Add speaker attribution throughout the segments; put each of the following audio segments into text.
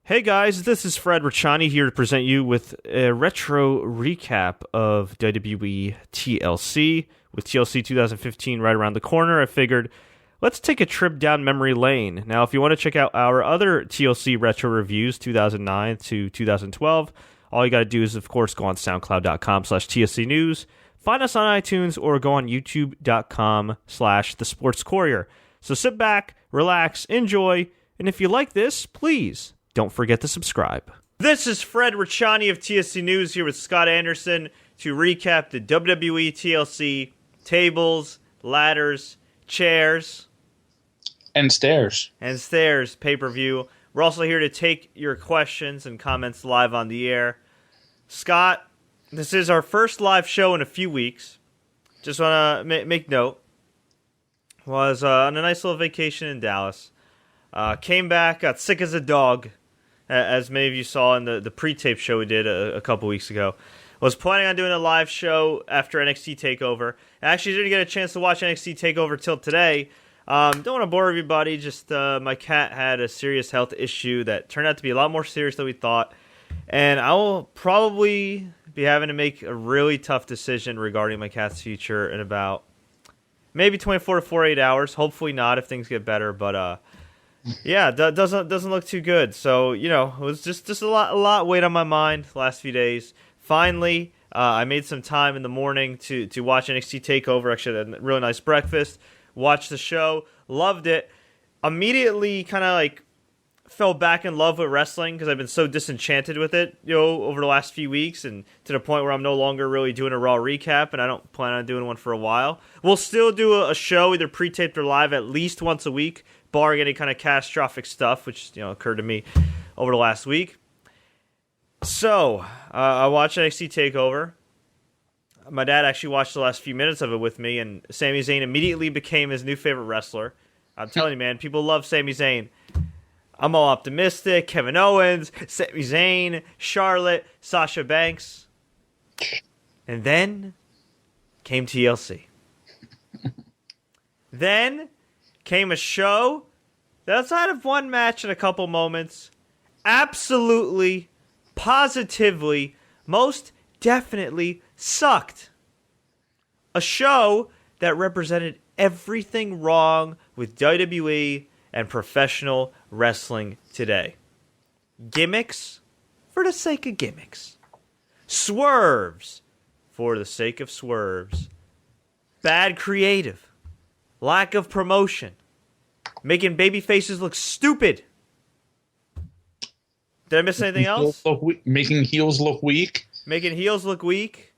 Speaker 1: Hey guys, this is Fred Richani here to present you with a retro recap of WWE TLC. With TLC 2015 right around the corner, I figured let's take a trip down memory lane. Now, if you want to check out our other TLC retro reviews, 2009 to 2012, all you got to do is, of course, go on soundcloud.com/TLC News, find us on iTunes, or go on youtube.com/The Sports Courier. So sit back, relax, enjoy, and if you like this, please don't forget to subscribe. This is Fred Richani of TSC News here with Scott Anderson to recap the WWE TLC tables, ladders, chairs,
Speaker 2: and stairs
Speaker 1: pay-per-view. We're also here to take your questions and comments live on the air. Scott, this is our first live show in a few weeks. Just want to make note. Was on a nice little vacation in Dallas. Came back, got sick as a dog, as many of you saw in the pre-tape show we did a couple weeks ago. Was planning on doing a live show after NXT TakeOver. I actually didn't get a chance to watch NXT TakeOver till today. Don't want to bore everybody, just my cat had a serious health issue that turned out to be a lot more serious than we thought. And I will probably be having to make a really tough decision regarding my cat's future in about maybe 24 to 48 hours. Hopefully not if things get better, but yeah, doesn't look too good. So, you know, it was just a lot weight on my mind the last few days. Finally, I made some time in the morning to watch NXT TakeOver. Actually, had a really nice breakfast, watched the show, loved it. Immediately kind of like fell back in love with wrestling because I've been so disenchanted with it, you know, over the last few weeks, and to the point where I'm no longer really doing a Raw recap, and I don't plan on doing one for a while. We'll still do a show, either pre-taped or live, at least once a week, barring any kind of catastrophic stuff, which, you know, occurred to me over the last week. So, I watched NXT TakeOver. My dad actually watched the last few minutes of it with me, and Sami Zayn immediately became his new favorite wrestler. I'm telling you, man, people love Sami Zayn. I'm all optimistic. Kevin Owens, Sami Zayn, Charlotte, Sasha Banks. And then came TLC. Then came a show that, outside of one match and a couple moments, absolutely, positively, most definitely sucked. A show that represented everything wrong with WWE and professional wrestling today. Gimmicks for the sake of gimmicks. Swerves for the sake of swerves. Bad creative. Lack of promotion. Making baby faces look stupid. Did I miss anything else?
Speaker 2: Making heels look weak.
Speaker 1: Making heels look weak.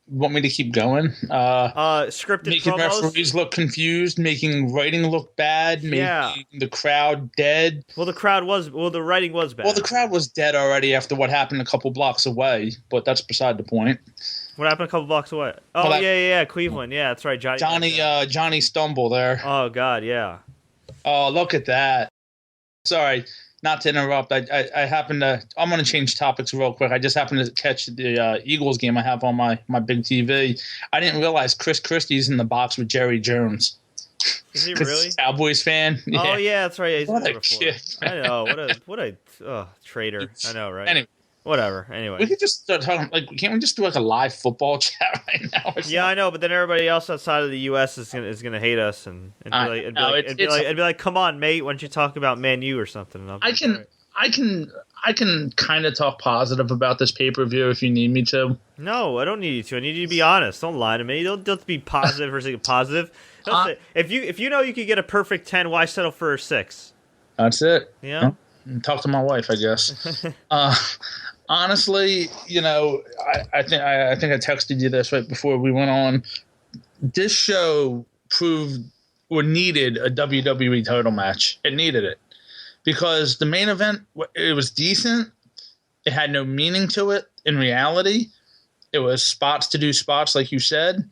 Speaker 2: Want me to keep going?
Speaker 1: Scripted
Speaker 2: making
Speaker 1: promos.
Speaker 2: Referees look confused, making writing look bad, making the crowd dead.
Speaker 1: Well, the writing was bad.
Speaker 2: Well, the crowd was dead already after what happened a couple blocks away, but that's beside the point.
Speaker 1: What happened a couple blocks away? Oh, well, yeah, Cleveland. Yeah, that's right.
Speaker 2: Johnny Stumble there.
Speaker 1: Oh, God, yeah.
Speaker 2: Oh, look at that. Sorry, not to interrupt. I'm going to change topics real quick. I just happened to catch the Eagles game I have on my big TV. I didn't realize Chris Christie's in the box with Jerry Jones.
Speaker 1: Is he really?
Speaker 2: Cowboys fan. Yeah.
Speaker 1: Oh, yeah, that's right. He's
Speaker 2: what a kid.
Speaker 1: I know. What a traitor. I know, right?
Speaker 2: Anyway.
Speaker 1: Whatever. Anyway,
Speaker 2: we could just start talking. Can't we just do a live football chat right now?
Speaker 1: Yeah, I know, but then everybody else outside of the U.S. is gonna hate us and be like, "Come on, mate, why don't you talk about Man U or something?"
Speaker 2: I can kind of talk positive about this pay-per-view if you need me to.
Speaker 1: No, I don't need you to. I need you to be honest. Don't lie to me. Don't be positive for saying positive. If you know you could get a perfect 10, why settle for a 6?
Speaker 2: That's it.
Speaker 1: Yeah.
Speaker 2: Talk to my wife, I guess. Honestly, you know, I think I texted you this right before we went on. This show proved or needed a WWE title match. It needed it because the main event, it was decent. It had no meaning to it in reality. It was spots to do spots, like you said.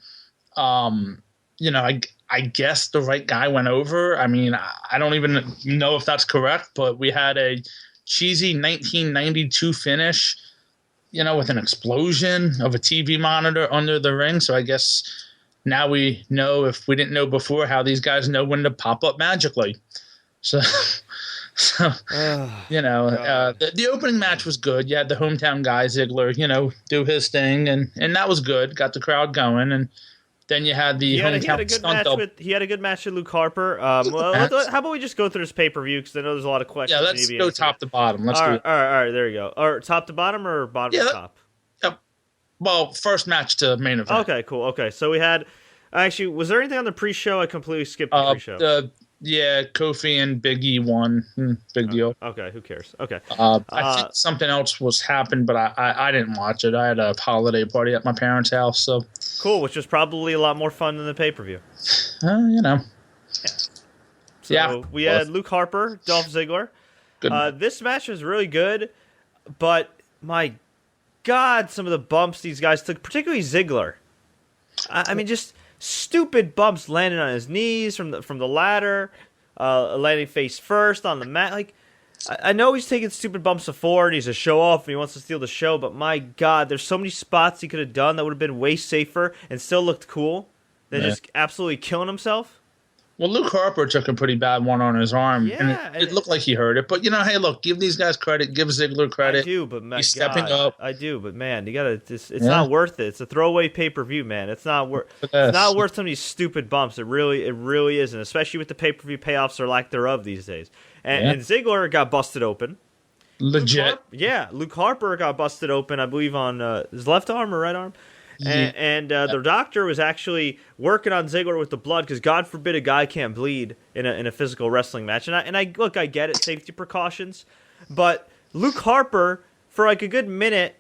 Speaker 2: You know, I guess the right guy went over. I mean, I don't even know if that's correct, but we had a cheesy 1992 finish, you know, with an explosion of a TV monitor under the ring. So I guess now we know, if we didn't know before, how these guys know when to pop up magically. So So, the opening match was good. You had the hometown guy, Ziggler, do his thing, and that was good. Got the crowd going, and then you had the hometown stunt double.
Speaker 1: He had a good match with Luke Harper. How about we just go through this pay-per-view, because I know there's a lot of questions.
Speaker 2: Yeah, let's go top to bottom. All
Speaker 1: right, there you go. Or top to bottom or bottom to top?
Speaker 2: Well, first match to main event.
Speaker 1: Okay, cool. Okay, so we had... Actually, was there anything on the pre-show? I completely skipped the pre-show.
Speaker 2: Kofi and Big E won. Big deal.
Speaker 1: Okay, who cares? Okay.
Speaker 2: I think something else was happened, but I didn't watch it. I had a holiday party at my parents' house. So
Speaker 1: cool, which was probably a lot more fun than the pay-per-view.
Speaker 2: Yeah.
Speaker 1: So we had Luke Harper, Dolph Ziggler. This match was really good, but my God, some of the bumps these guys took, particularly Ziggler. I mean, just stupid bumps landing on his knees from the ladder, landing face first on the mat. Like, I know he's taken stupid bumps before, and he's a show off, and he wants to steal the show. But my God, there's so many spots he could have done that would have been way safer and still looked cool than just absolutely killing himself.
Speaker 2: Well, Luke Harper took a pretty bad one on his arm, and it looked like he hurt it. But, hey, look, give these guys credit. Give Ziggler credit.
Speaker 1: I do, but man,
Speaker 2: he's stepping up.
Speaker 1: I do, but man, you gotta. It's not worth it. It's a throwaway pay-per-view, man. It's not worth. It's not worth some of these stupid bumps. It really isn't. Especially with the pay-per-view payoffs or lack thereof these days. And Ziggler got busted open.
Speaker 2: Legit.
Speaker 1: Luke Harper got busted open. I believe on his left arm or right arm. And the doctor was actually working on Ziggler with the blood, because God forbid a guy can't bleed in a physical wrestling match. And I get it, safety precautions, but Luke Harper, for like a good minute,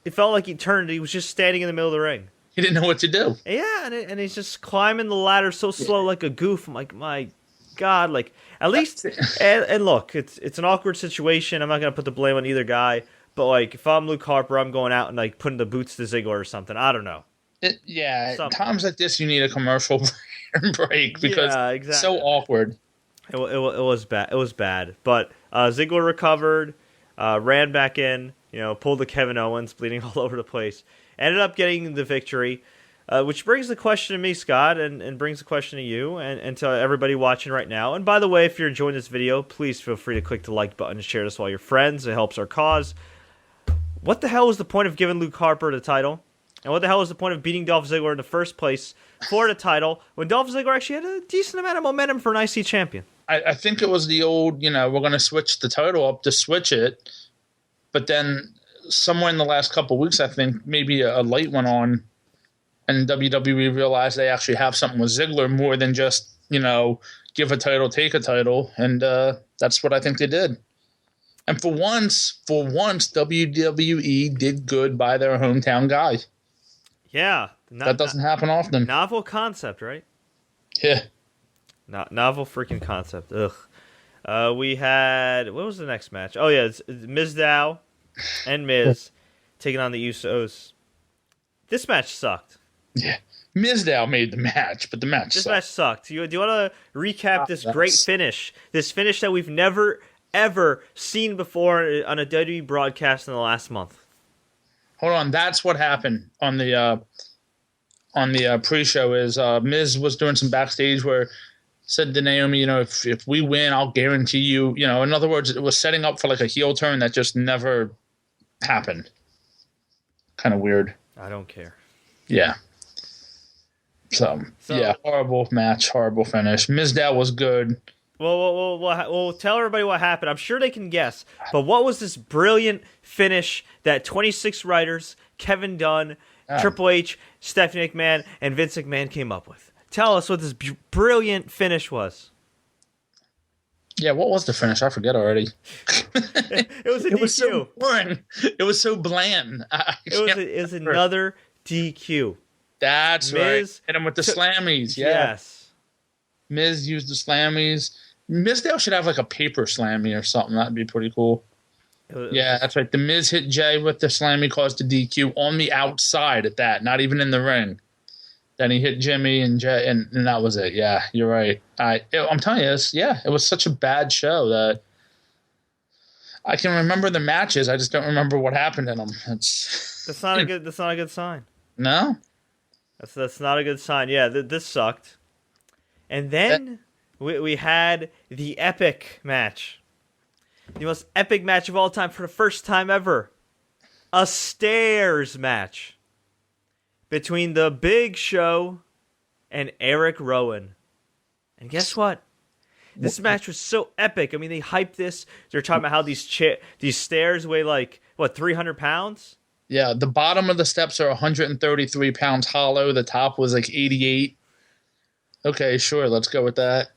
Speaker 1: it felt like he was just standing in the middle of the ring.
Speaker 2: He didn't know what to do.
Speaker 1: Yeah, and he's just climbing the ladder so slow, like a goof. I'm like, my God, like at least. And look, it's an awkward situation. I'm not gonna put the blame on either guy. But, like, if I'm Luke Harper, I'm going out and, like, putting the boots to Ziggler or something. I don't know.
Speaker 2: Times like this, you need a commercial break because it's so awkward.
Speaker 1: It was bad. It was bad. But Ziggler recovered, ran back in, pulled the Kevin Owens, bleeding all over the place. Ended up getting the victory, which brings the question to me, Scott, and brings the question to you and to everybody watching right now. And by the way, if you're enjoying this video, please feel free to click the like button and share this with all your friends. It helps our cause. What the hell was the point of giving Luke Harper the title? And what the hell was the point of beating Dolph Ziggler in the first place for the title when Dolph Ziggler actually had a decent amount of momentum for an IC champion?
Speaker 2: I think it was the old, we're going to switch the title up to switch it. But then somewhere in the last couple of weeks, I think maybe a light went on and WWE realized they actually have something with Ziggler more than just, give a title, take a title. And that's what I think they did. And for once, WWE did good by their hometown guy.
Speaker 1: Yeah.
Speaker 2: That doesn't happen often.
Speaker 1: Novel concept, right?
Speaker 2: Yeah.
Speaker 1: Novel freaking concept. Ugh. We had... What was the next match? Oh, yeah. It's Mizdow and Miz taking on the Usos. This match sucked.
Speaker 2: Yeah. Mizdow made the match, but the match sucked.
Speaker 1: This match sucked. Do you want to recap this great finish? This finish that we've never... ever seen before on a WWE broadcast in the last month.
Speaker 2: Hold on, that's what happened on the pre-show. Is Miz was doing some backstage where said to Naomi, if we win, I'll guarantee you. In other words, it was setting up for like a heel turn that just never happened. Kind of weird.
Speaker 1: I don't care.
Speaker 2: Yeah. So yeah, horrible match, horrible finish. Mizdow was good.
Speaker 1: Well, tell everybody what happened. I'm sure they can guess. But what was this brilliant finish that 26 writers, Kevin Dunn, Triple H, Stephanie McMahon, and Vince McMahon came up with? Tell us what this brilliant finish was.
Speaker 2: Yeah, what was the finish? I forget already.
Speaker 1: It was a DQ.
Speaker 2: It was so boring. It was so bland.
Speaker 1: It was another DQ.
Speaker 2: That's right. Hit him with the slammies. Yeah.
Speaker 1: Yes.
Speaker 2: Miz used the slammies. Mizdow should have like a paper slammy or something. That'd be pretty cool. Yeah, that's right. The Miz hit Jay with the slammy, caused the DQ on the outside at that, not even in the ring. Then he hit Jimmy and Jay, and that was it. Yeah, you're right. I'm telling you, it was such a bad show that I can remember the matches. I just don't remember what happened in them.
Speaker 1: That's not a good sign.
Speaker 2: No,
Speaker 1: that's not a good sign. Yeah, this sucked. And then we had the epic match The most epic match of all time for the first time ever. A stairs match between the Big Show and Eric Rowan. And guess what? This match was so epic. I mean, they hyped this. They're talking about how these stairs weigh like, 300 pounds?
Speaker 2: Yeah, the bottom of the steps are 133 pounds hollow. The top was like 88. Okay, sure, let's go with that.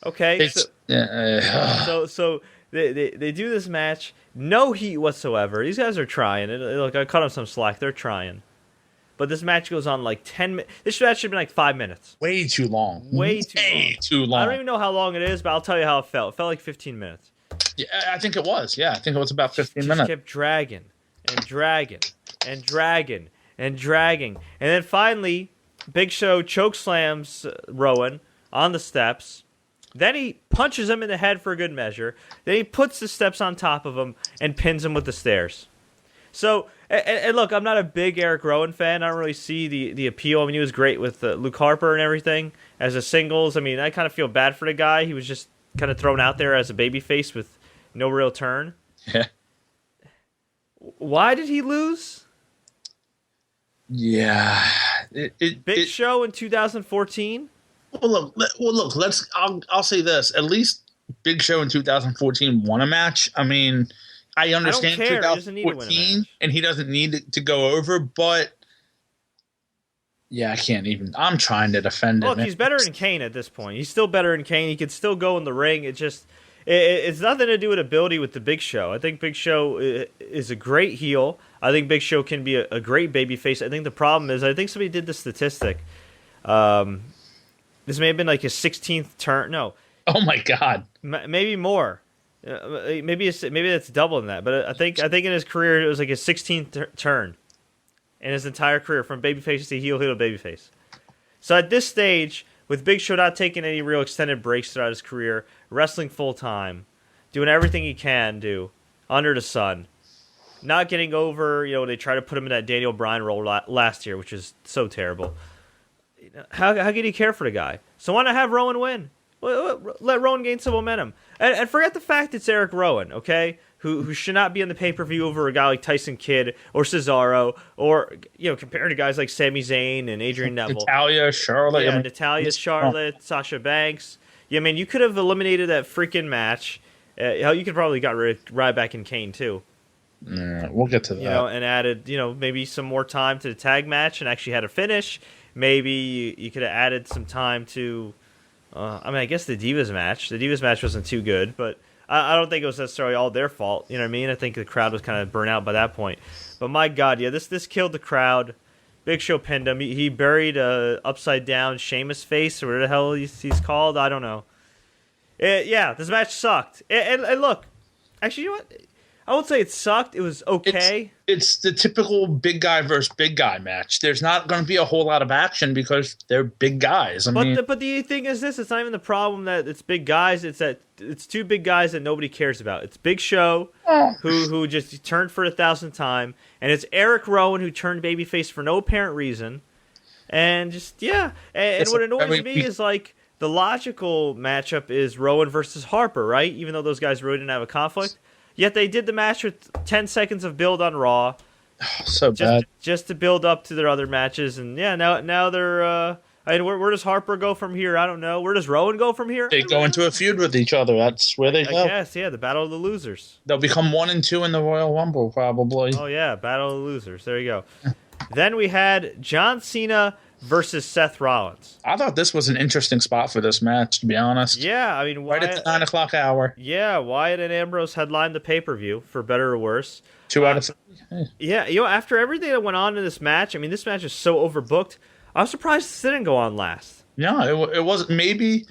Speaker 1: Okay, so they do this match, no heat whatsoever. These guys are trying. Look, I cut them some slack. They're trying. But this match goes on like 10 minutes. This match should have been like 5 minutes.
Speaker 2: Way too long.
Speaker 1: Way too long. I don't even know how long it is, but I'll tell you how it felt. It felt like 15 minutes.
Speaker 2: Yeah, I think it was. Yeah, I think it was about 15 minutes.
Speaker 1: Just kept dragging and dragging and dragging and dragging. And then finally, Big Show chokeslams Rowan on the steps. Then he punches him in the head for a good measure. Then he puts the steps on top of him and pins him with the stairs. So, and look, I'm not a big Eric Rowan fan. I don't really see the appeal. I mean, he was great with Luke Harper and everything as a singles. I mean, I kind of feel bad for the guy. He was just kind of thrown out there as a babyface with no real turn.
Speaker 2: Yeah.
Speaker 1: Why did he lose?
Speaker 2: Yeah.
Speaker 1: Big Show in 2014?
Speaker 2: Well, look. I'll say this. At least Big Show in 2014 won a match. I mean, I understand 2014, and he doesn't need to go over, but yeah, I can't even. I'm trying to defend him.
Speaker 1: Look, he's better than Kane at this point. He's still better than Kane. He can still go in the ring. It's nothing to do with ability with the Big Show. I think Big Show is a great heel. I think Big Show can be a great babyface. I think the problem is, I think somebody did the statistic. This may have been like his 16th turn. No.
Speaker 2: Oh my God.
Speaker 1: Maybe more. Maybe that's double than that. But I think in his career it was like his 16th turn in his entire career, from babyface to heel to babyface. So at this stage, with Big Show not taking any real extended breaks throughout his career, wrestling full time, doing everything he can do under the sun, not getting over, they try to put him in that Daniel Bryan role last year, which is so terrible. How can you care for the guy? So why not have Rowan win? Let Rowan gain some momentum. And forget the fact it's Eric Rowan, okay? Who should not be on the pay-per-view over a guy like Tyson Kidd or Cesaro, or, compared to guys like Sami Zayn and Adrian Neville.
Speaker 2: Natalia, Charlotte.
Speaker 1: Yeah, Natalia, Charlotte, Sasha Banks. Yeah, I mean, you could have eliminated that freaking match. You could probably got rid of Ryback and Kane, too.
Speaker 2: We'll get to that.
Speaker 1: And added, maybe some more time to the tag match and actually had a finish. Maybe you could have added some time to... I guess the Divas match. The Divas match wasn't too good, but I don't think it was necessarily all their fault. You know what I mean? I think the crowd was kind of burnt out by that point. But my God, yeah, this killed the crowd. Big Show pinned him. He buried a upside down Sheamus face, or whatever the hell he's called. I don't know. This match sucked. And look, actually, you know what? I won't say it sucked. It was okay.
Speaker 2: It's the typical big guy versus big guy match. There's not going to be a whole lot of action because they're big guys.
Speaker 1: But the thing is this. It's not even the problem that it's big guys. It's that it's two big guys that nobody cares about. It's Big Show, who just turned for the 1,000th time, and it's Eric Rowan, who turned babyface for no apparent reason. And just, yeah. And what annoys me is, like, the logical matchup is Rowan versus Harper, right? Even though those guys really didn't have a conflict. Yet they did the match with 10 seconds of build on Raw.
Speaker 2: So bad.
Speaker 1: Just to build up to their other matches. And yeah, now they're... where does Harper go from here? I don't know. Where does Rowan go from here?
Speaker 2: They go into a feud with each other. That's where they go.
Speaker 1: Yes, yeah, the Battle of the Losers.
Speaker 2: They'll become 1 and 2 in the Royal Rumble, probably.
Speaker 1: Oh, yeah, Battle of the Losers. There you go. Then we had John Cena versus Seth Rollins.
Speaker 2: I thought this was an interesting spot for this match, to be honest.
Speaker 1: Yeah, I mean,
Speaker 2: Wyatt, right at the 9 o'clock hour.
Speaker 1: Yeah, Wyatt and Ambrose headlined the pay-per-view, for better or worse.
Speaker 2: 2 out of 3.
Speaker 1: Yeah, after everything that went on in this match, I mean, this match is so overbooked. I was surprised this didn't go on last.
Speaker 2: No, it wasn't. Maybe,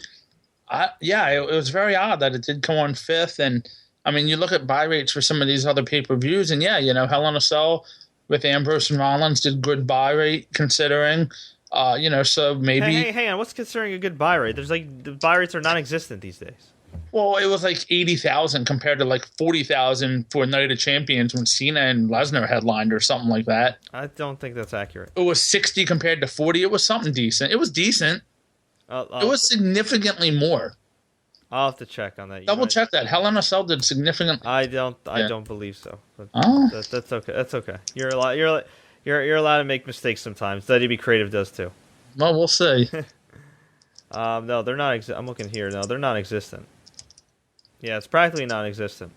Speaker 2: it was very odd that it did come on 5th. And, I mean, you look at buy rates for some of these other pay-per-views, and Hell in a Cell with Ambrose and Rollins did good buy rate, considering... so maybe...
Speaker 1: Hey, hang on. What's considering a good buy rate? There's the buy rates are non-existent these days.
Speaker 2: Well, it was like 80,000 compared to like 40,000 for Night of Champions when Cena and Lesnar headlined or something like that.
Speaker 1: I don't think that's accurate.
Speaker 2: It was 60 compared to 40. It was something decent. It was decent. It was significantly more.
Speaker 1: I'll have to check on that.
Speaker 2: Double check that. Hell in a Cell did significant.
Speaker 1: I don't believe so. But
Speaker 2: Oh,
Speaker 1: that's okay. That's okay. You're allowed to make mistakes sometimes. WWE Creative does too.
Speaker 2: well, we'll see.
Speaker 1: No, they're not. I'm looking here. No, they're non-existent. Yeah, it's practically non-existent.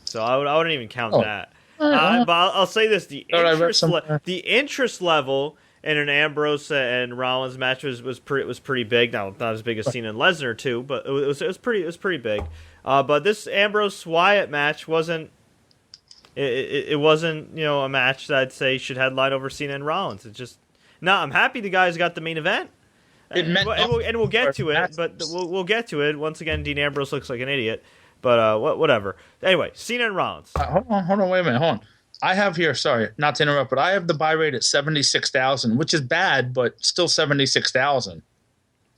Speaker 1: So I wouldn't even count that. But I'll say this: the interest level in an Ambrose and Rollins match was pretty big. Now, not as big as Cena and Lesnar too, but it was pretty big. But this Ambrose Wyatt match wasn't. It wasn't a match that I'd say should headline over Cena and Rollins. It's just I'm happy the guys got the main event. And we'll get to it, but we'll get to it. Once again, Dean Ambrose looks like an idiot, but whatever. Anyway, Cena and Rollins.
Speaker 2: Hold on, wait a minute, hold on. I have here, sorry, not to interrupt, but I have the buy rate at 76,000, which is bad, but still 76,000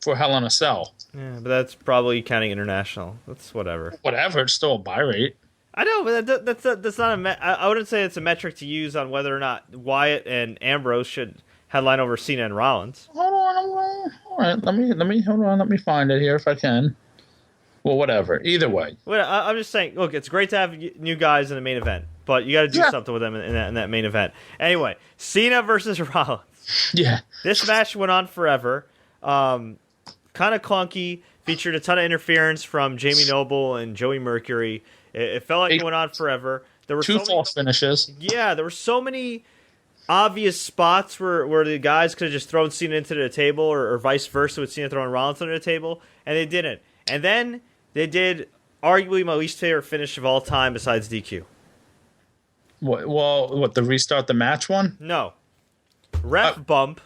Speaker 2: for Hell in a Cell.
Speaker 1: Yeah, but that's probably counting international. That's whatever.
Speaker 2: Whatever, it's still a buy rate.
Speaker 1: I know, but that's not I wouldn't say it's a metric to use on whether or not Wyatt and Ambrose should headline over Cena and Rollins.
Speaker 2: Hold on, all right. Let me find it here if I can. Well, whatever. Either way.
Speaker 1: Well, I'm just saying. Look, it's great to have new guys in the main event, but you got to do something with them in that main event. Anyway, Cena versus Rollins.
Speaker 2: Yeah.
Speaker 1: This match went on forever. Kind of clunky. Featured a ton of interference from Jamie Noble and Joey Mercury. It felt like it went on forever. There were
Speaker 2: two false finishes.
Speaker 1: Yeah, there were so many obvious spots where the guys could have just thrown Cena into the table or vice versa with Cena throwing Rollins under the table, and they didn't. And then they did arguably my least favorite finish of all time besides DQ.
Speaker 2: What, the restart the match one?
Speaker 1: No. Ref bump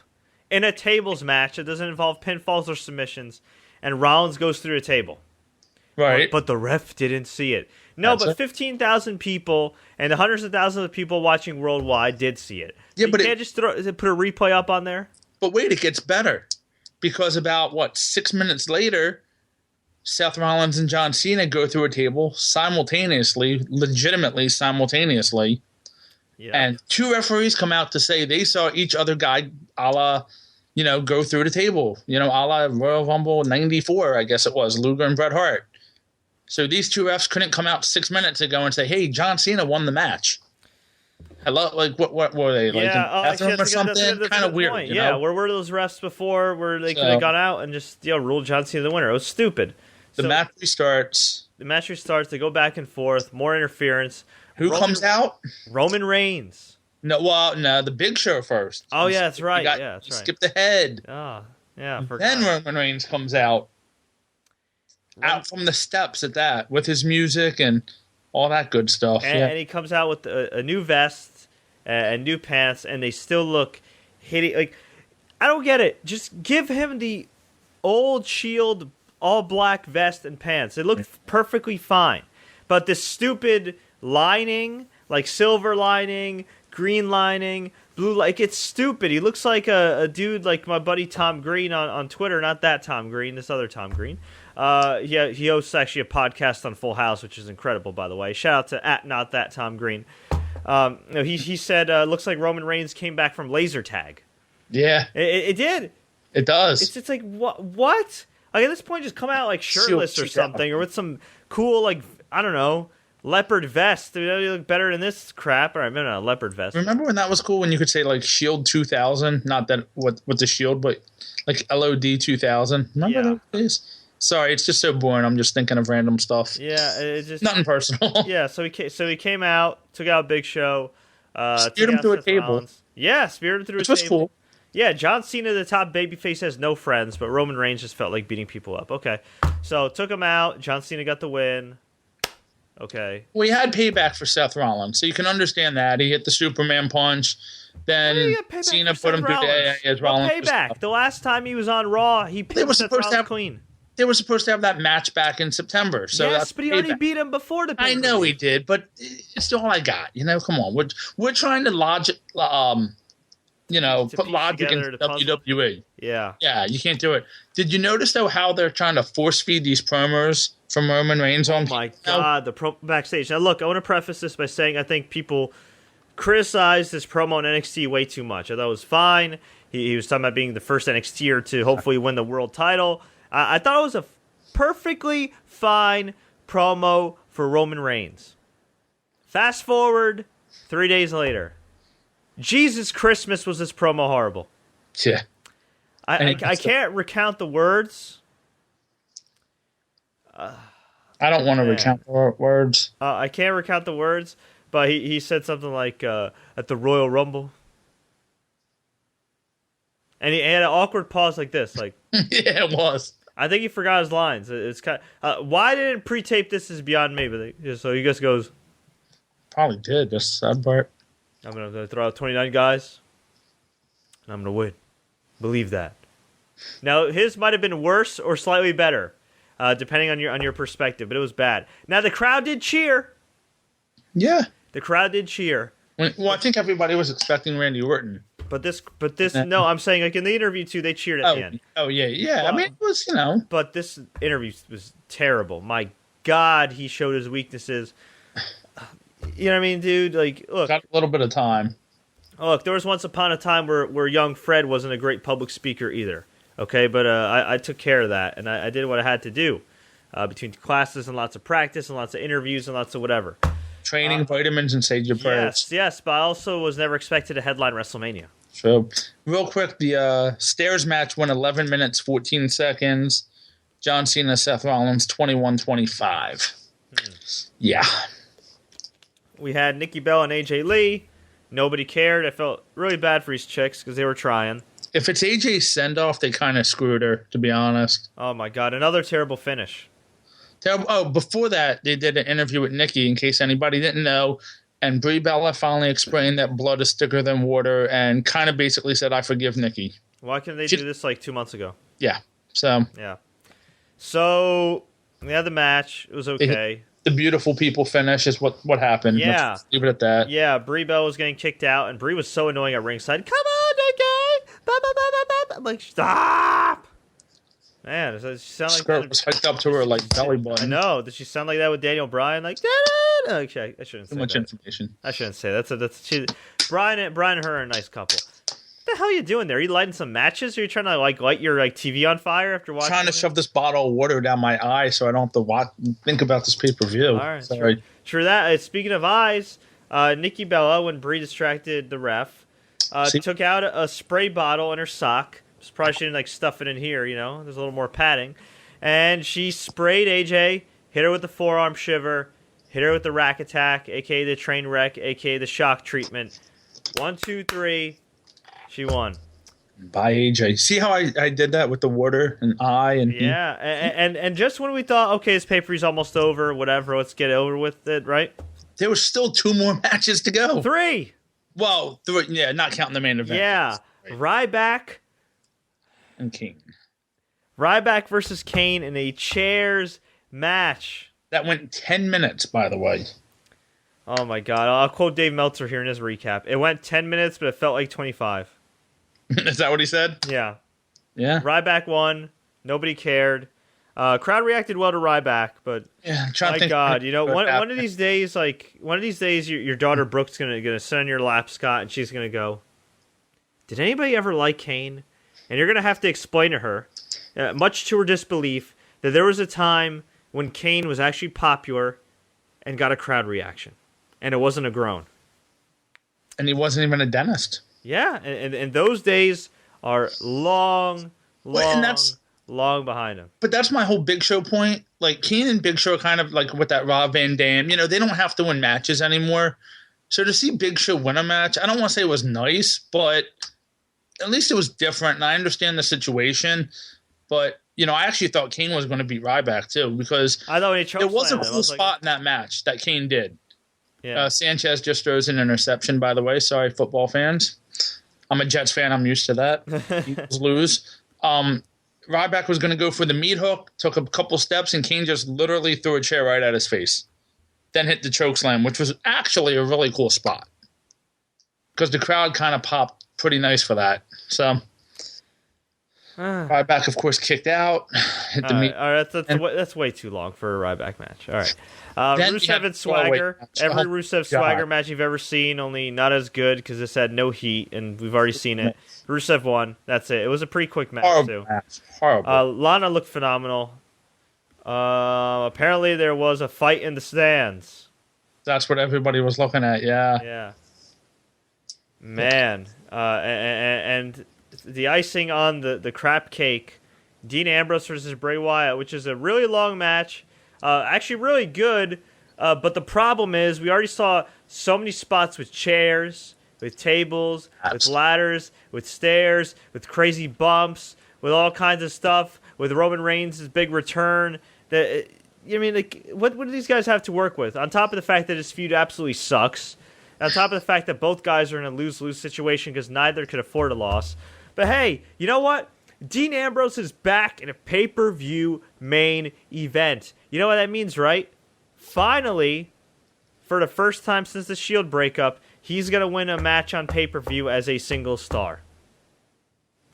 Speaker 1: in a tables match that doesn't involve pinfalls or submissions, and Rollins goes through a table.
Speaker 2: Right.
Speaker 1: But the ref didn't see it. No, but 15,000 people and the hundreds of thousands of people watching worldwide did see it.
Speaker 2: Yeah,
Speaker 1: you
Speaker 2: but
Speaker 1: can't just put a replay up on there?
Speaker 2: But wait, it gets better. Because about, 6 minutes Seth Rollins and John Cena go through a table legitimately simultaneously. Yeah. And two referees come out to say they saw each other guy a la, go through the table. A la Royal Rumble 94, I guess it was, Luger and Bret Hart. So these two refs couldn't come out 6 minutes ago and say, hey, John Cena won the match. Hello, what were they, like in the bathroom or something? Kind of weird,
Speaker 1: Yeah, where were those refs before where they could have gone out and just ruled John Cena the winner? It was stupid.
Speaker 2: The match restarts.
Speaker 1: They go back and forth, more interference.
Speaker 2: Who comes out?
Speaker 1: Roman Reigns.
Speaker 2: No, the Big Show first.
Speaker 1: Oh, yeah, that's right. That's right.
Speaker 2: Skip the head.
Speaker 1: Oh, yeah.
Speaker 2: Then Roman Reigns comes out from the steps at that, with his music and all that good stuff.
Speaker 1: And he comes out with a new vest and new pants, and they still look hideous. Like, I don't get it. Just give him the old Shield all-black vest and pants. It looked perfectly fine. But this stupid lining, like silver lining, green lining, blue, it's stupid. He looks like a dude like my buddy Tom Green on Twitter. Not that Tom Green, this other Tom Green. He hosts actually a podcast on Full House, which is incredible, by the way. Shout out to @NotThatTomGreen. He said looks like Roman Reigns came back from laser tag.
Speaker 2: Yeah,
Speaker 1: it did.
Speaker 2: It does.
Speaker 1: It's just like what? Like at this point, just come out like shirtless or something, or with some cool I don't know, leopard vest. You look better than this crap. All right, maybe not a leopard vest.
Speaker 2: Remember when that was cool? When you could say Shield 2000, not that with the Shield, but LOD 2000. Remember that days? Sorry, it's just so boring. I'm just thinking of random stuff.
Speaker 1: Yeah, it's just
Speaker 2: nothing personal.
Speaker 1: Yeah, so he came out, took out Big Show,
Speaker 2: speared him through a table.
Speaker 1: Rollins. Yeah, speared him through a table. Which was cool. Yeah, John Cena, the top babyface, has no friends, but Roman Reigns just felt like beating people up. Okay, so took him out. John Cena got the win. Okay.
Speaker 2: We had payback for Seth Rollins, so you can understand that. He hit the Superman punch. Then Cena put him through the Rollins.
Speaker 1: Payback. The last time he was on Raw, he pinned Seth Rollins clean.
Speaker 2: They were supposed to have that match back in September. So
Speaker 1: yes, but he already beat him before the pay-per-view.
Speaker 2: I know he did, but it's all I got. Come on. We're trying to logic, put logic in WWE.
Speaker 1: Yeah.
Speaker 2: Yeah, you can't do it. Did you notice, though, how they're trying to force-feed these promos from Roman Reigns on?
Speaker 1: Oh, my God, the backstage. Now, look, I want to preface this by saying I think people criticized this promo on NXT way too much. I thought it was fine. He was talking about being the first NXTer to hopefully win the world title. I thought it was a perfectly fine promo for Roman Reigns. Fast forward 3 days later. Jesus Christmas was this promo horrible.
Speaker 2: Yeah.
Speaker 1: I can't recount the words.
Speaker 2: I don't want to recount the words.
Speaker 1: I can't recount the words, but he said something like, at the Royal Rumble. And he had an awkward pause like this. Like,
Speaker 2: Yeah, it was.
Speaker 1: I think he forgot his lines. It's kind of, why didn't pre-tape this is beyond me. But so he just goes,
Speaker 2: Probably did. Just sad part.
Speaker 1: I'm going to throw out 29 guys, and I'm going to win. Believe that. Now, his might have been worse or slightly better, depending on your perspective, but it was bad. Now, the crowd did cheer.
Speaker 2: Yeah.
Speaker 1: The crowd did cheer.
Speaker 2: Well, I think everybody was expecting Randy Orton.
Speaker 1: But this, no, I'm saying, like, in the interview, too, they cheered at the end.
Speaker 2: Oh, yeah.
Speaker 1: Well,
Speaker 2: I mean, it was,
Speaker 1: But this interview was terrible. My God, he showed his weaknesses. You know what I mean, dude? Like, look.
Speaker 2: Got a little bit of time.
Speaker 1: Look, there was once upon a time where young Fred wasn't a great public speaker either. Okay, but I took care of that, and I did what I had to do between classes and lots of practice and lots of interviews and lots of whatever.
Speaker 2: Training, vitamins, and sage your prayers.
Speaker 1: Yes, but I also was never expected to headline WrestleMania.
Speaker 2: So, real quick, the stairs match went 11 minutes, 14 seconds. John Cena, Seth Rollins, 21-25. Yeah.
Speaker 1: We had Nikki Bella and AJ Lee. Nobody cared. I felt really bad for these chicks because they were trying.
Speaker 2: If it's AJ's send-off, they kind of screwed her, to be honest.
Speaker 1: Oh, my God. Another terrible finish.
Speaker 2: Terrible. Oh, before that, they did an interview with Nikki, in case anybody didn't know. And Brie Bella finally explained that blood is thicker than water and kind of basically said, I forgive Nikki.
Speaker 1: Why couldn't they do this like 2 months ago?
Speaker 2: Yeah. So.
Speaker 1: Yeah. So, we had the match. It was okay.
Speaker 2: The beautiful people finish is what happened.
Speaker 1: Yeah.
Speaker 2: Let's leave it at that.
Speaker 1: Yeah, Brie Bella was getting kicked out, and Brie was so annoying at ringside. Come on, Nikki! I'm like, stop! Man, does she sound like
Speaker 2: Skirt was hiked up to her like belly button.
Speaker 1: I know. Does she sound like that with Daniel Bryan? Like, okay, I shouldn't say
Speaker 2: Too much
Speaker 1: that.
Speaker 2: information.
Speaker 1: I shouldn't say that. Brian and her are a nice couple. What the hell are you doing there? Are you lighting some matches? Or are you trying to light your TV on fire after watching?
Speaker 2: Trying to shove this bottle of water down my eye so I don't have to think about this pay-per-view.
Speaker 1: All right,
Speaker 2: sorry.
Speaker 1: True that. Speaking of eyes, Nikki Bella, when Brie distracted the ref, took out a spray bottle in her sock. Probably she didn't stuff it in here. There's a little more padding, and she sprayed AJ, hit her with the forearm shiver, hit her with the rack attack, aka the train wreck, aka the shock treatment. 1, 2, 3. She won.
Speaker 2: By AJ. See how I did that with the water and eye and
Speaker 1: yeah, and just when we thought, okay, this pay-per-view's almost over, whatever, let's get over with it, right?
Speaker 2: There was still 2 more matches to go.
Speaker 1: 3.
Speaker 2: Well, 3, yeah, not counting the main event.
Speaker 1: Yeah, right. Ryback
Speaker 2: and Kane.
Speaker 1: Ryback versus Kane in a chairs match.
Speaker 2: That went 10 minutes, by the way.
Speaker 1: Oh my God! I'll quote Dave Meltzer here in his recap. It went 10 minutes, but it felt like 25.
Speaker 2: Is that what he said?
Speaker 1: Yeah.
Speaker 2: Yeah.
Speaker 1: Ryback won. Nobody cared. Crowd reacted well to Ryback, but my God, one of these days, your daughter Brooke's gonna sit on your lap, Scott, and she's gonna go, "Did anybody ever like Kane?" And you're gonna have to explain to her, much to her disbelief, that there was a time when Kane was actually popular and got a crowd reaction, and it wasn't a groan.
Speaker 2: And he wasn't even a dentist.
Speaker 1: Yeah, and those days are long behind him.
Speaker 2: But that's my whole Big Show point. Like, Kane and Big Show are kind of like with that Rob Van Dam. They don't have to win matches anymore. So to see Big Show win a match, I don't want to say it was nice, but at least it was different. And I understand the situation. But, I actually thought Kane was going to beat Ryback, too, because
Speaker 1: I thought
Speaker 2: there was a cool spot in that match that Kane did. Yeah. Sanchez just throws an interception, by the way. Sorry, football fans. I'm a Jets fan. I'm used to that. Eagles lose. Ryback was going to go for the meat hook, took a couple steps, and Kane just literally threw a chair right at his face. Then hit the choke slam, which was actually a really cool spot. Because the crowd kind of popped pretty nice for that. So, Ryback, of course, kicked out. Hit the meat.
Speaker 1: All right, that's way too long for a Ryback match. All right. Rusev and Swagger. Every Rusev Swagger match you've ever seen, only not as good because this had no heat, and we've already seen it. Rusev won. That's it. It was a pretty quick match, too.
Speaker 2: Horrible.
Speaker 1: Lana looked phenomenal. Apparently there was a fight in the stands.
Speaker 2: That's what everybody was looking at. Yeah.
Speaker 1: Yeah. Man. And the icing on the crap cake, Dean Ambrose versus Bray Wyatt, which is a really long match. Actually really good. But the problem is we already saw so many spots with chairs, with tables, with ladders, with stairs, with crazy bumps, with all kinds of stuff, with Roman Reigns' big return. What do these guys have to work with? On top of the fact that this feud absolutely sucks. On top of the fact that both guys are in a lose-lose situation because neither could afford a loss. But hey, you know what? Dean Ambrose is back in a pay-per-view main event. You know what that means, right? Finally, for the first time since the Shield breakup, he's going to win a match on pay-per-view as a single star.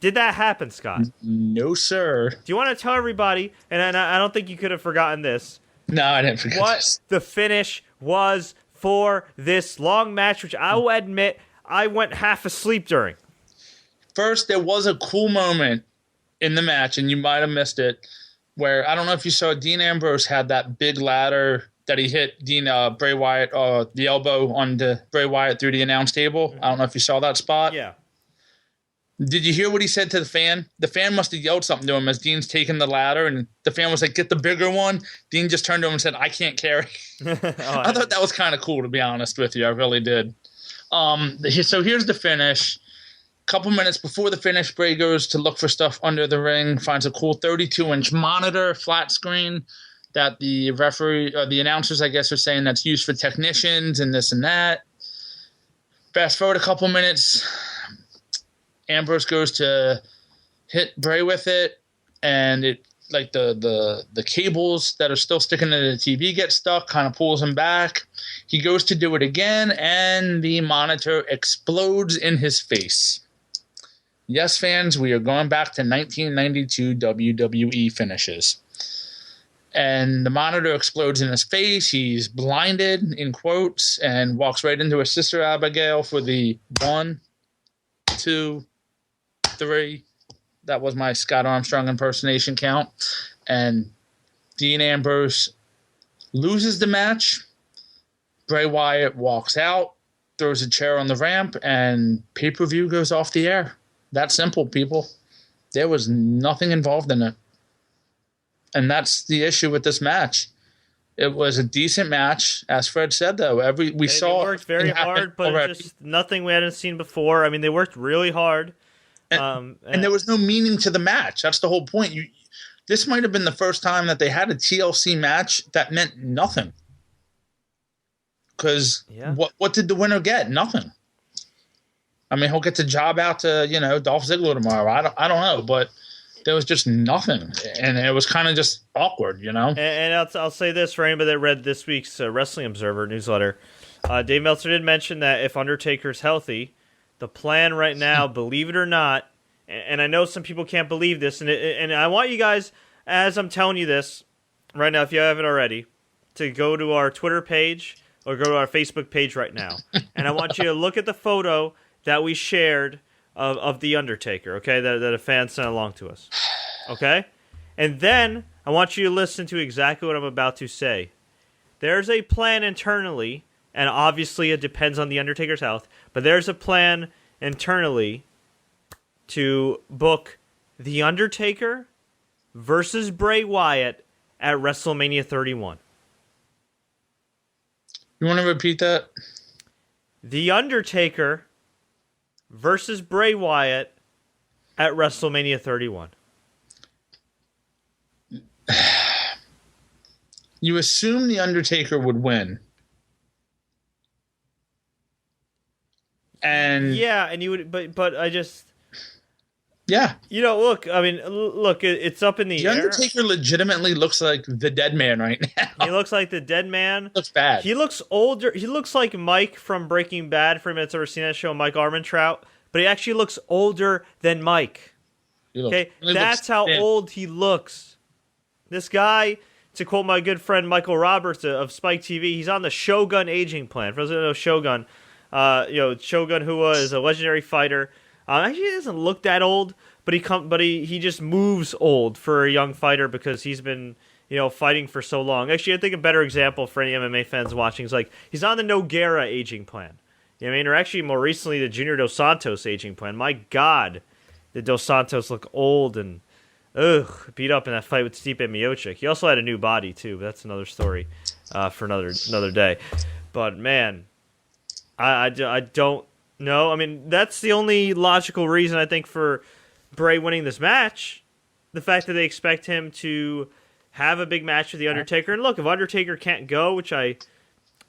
Speaker 1: Did that happen, Scott?
Speaker 2: No, sir.
Speaker 1: Do you want to tell everybody, and I don't think you could have forgotten this.
Speaker 2: No, I didn't forget
Speaker 1: what the finish was for this long match, which I will admit I went half asleep during.
Speaker 2: First, there was a cool moment in the match, and you might have missed it, where I don't know if you saw Dean Ambrose had that big ladder that he hit Bray Wyatt, the elbow onto Bray Wyatt through the announce table. Mm-hmm. I don't know if you saw that spot.
Speaker 1: Yeah.
Speaker 2: Did you hear what he said to the fan? The fan must have yelled something to him as Dean's taking the ladder, and the fan was like, "Get the bigger one." Dean just turned to him and said, "I can't carry." I thought that was kind of cool, to be honest with you. I really did. So here's the finish. A couple minutes before the finish, Bray goes to look for stuff under the ring, finds a cool 32-inch monitor, flat screen, that the the announcers, I guess, are saying that's used for technicians and this and that. Fast forward a couple minutes, Ambrose goes to hit Bray with it, and it like the cables that are still sticking to the TV get stuck, kind of pulls him back. He goes to do it again, and the monitor explodes in his face. Yes, fans, we are going back to 1992 WWE finishes. And the monitor explodes in his face. He's blinded, in quotes, and walks right into his sister Abigail for the 1, 2, 3. That was my Scott Armstrong impersonation count. And Dean Ambrose loses the match. Bray Wyatt walks out, throws a chair on the ramp, and pay-per-view goes off the air. That simple, people. There was nothing involved in it. And that's the issue with this match. It was a decent match, as Fred said, though. They
Speaker 1: worked very hard, but it's just nothing we hadn't seen before. I mean, they worked really hard.
Speaker 2: And there was no meaning to the match. That's the whole point. This might have been the first time that they had a TLC match that meant nothing. Because what did the winner get? Nothing. I mean, he'll get the job out to, Dolph Ziggler tomorrow. I don't know, but there was just nothing. And it was kind of just awkward,
Speaker 1: And I'll say this for anybody that read this week's Wrestling Observer newsletter. Dave Meltzer did mention that if Undertaker's healthy, the plan right now, believe it or not, and I know some people can't believe this, and I want you guys, as I'm telling you this right now, if you haven't already, to go to our Twitter page or go to our Facebook page right now. And I want you to look at the photo that we shared of The Undertaker, okay, that a fan sent along to us, okay? And then I want you to listen to exactly what I'm about to say. There's a plan internally, and obviously it depends on The Undertaker's health, but there's a plan internally to book The Undertaker versus Bray Wyatt at WrestleMania 31.
Speaker 2: You want to repeat that?
Speaker 1: The Undertaker versus Bray Wyatt at WrestleMania 31.
Speaker 2: You assume The Undertaker would win. And
Speaker 1: yeah, and you would, but I just,
Speaker 2: yeah,
Speaker 1: look, it's up in the air.
Speaker 2: The Undertaker legitimately looks like the dead man right now.
Speaker 1: He looks like the dead man.
Speaker 2: Looks bad.
Speaker 1: He looks older. He looks like Mike from Breaking Bad. For anybody that's ever seen that show, Mike Armentrout, but he actually looks older than Mike. Okay, that's how old he looks. This guy, to quote my good friend Michael Roberts of Spike TV, he's on the Shogun aging plan. For those who don't know Shogun, Shogun Hua is a legendary fighter. Actually, he doesn't look that old, but he just moves old for a young fighter because he's been fighting for so long. Actually, I think a better example for any MMA fans watching is like he's on the Nogueira aging plan. You know what I mean? Or actually more recently the Junior Dos Santos aging plan. My God, did Dos Santos look old and beat up in that fight with Stipe Miocic. He also had a new body too, but that's another story for another day. But man, I don't know. I mean, that's the only logical reason I think for Bray winning this match. The fact that they expect him to have a big match with The Undertaker. And look, if Undertaker can't go, which I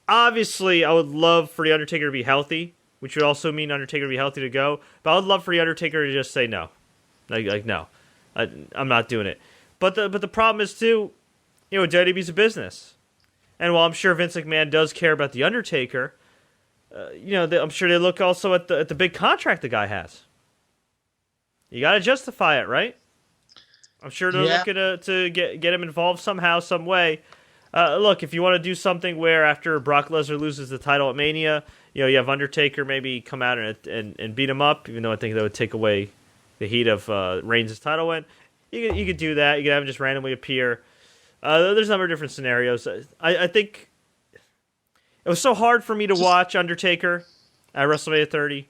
Speaker 1: would love for The Undertaker to be healthy, which would also mean Undertaker to be healthy to go. But I would love for The Undertaker to just say no. Like no. I'm not doing it. But the problem is, too, WWE's a business. And while I'm sure Vince McMahon does care about The Undertaker, I'm sure they look also at the big contract the guy has. You got to justify it, right? I'm sure they're looking to get him involved somehow, some way. Look, if you want to do something where after Brock Lesnar loses the title at Mania, you have Undertaker maybe come out and beat him up, even though I think that would take away the heat of Reigns' title win. You could do that. You could have him just randomly appear. There's a number of different scenarios. I think it was so hard for me to watch Undertaker at WrestleMania 30.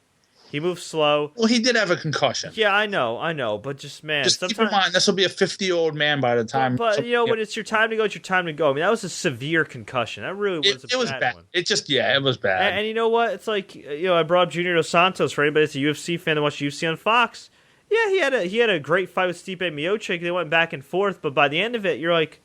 Speaker 1: He moves slow.
Speaker 2: Well, he did have a concussion.
Speaker 1: Yeah, I know. But just, man.
Speaker 2: Just keep in mind, this will be a 50-year-old man by the time.
Speaker 1: But when it's your time to go, it's your time to go. I mean, that was a severe concussion. That really was
Speaker 2: it was bad. One. It was bad.
Speaker 1: And you know what? It's like, I brought up Junior Dos Santos for anybody that's a UFC fan that watched UFC on Fox. Yeah, he had a great fight with Stipe Miocic. They went back and forth, but by the end of it, you're like,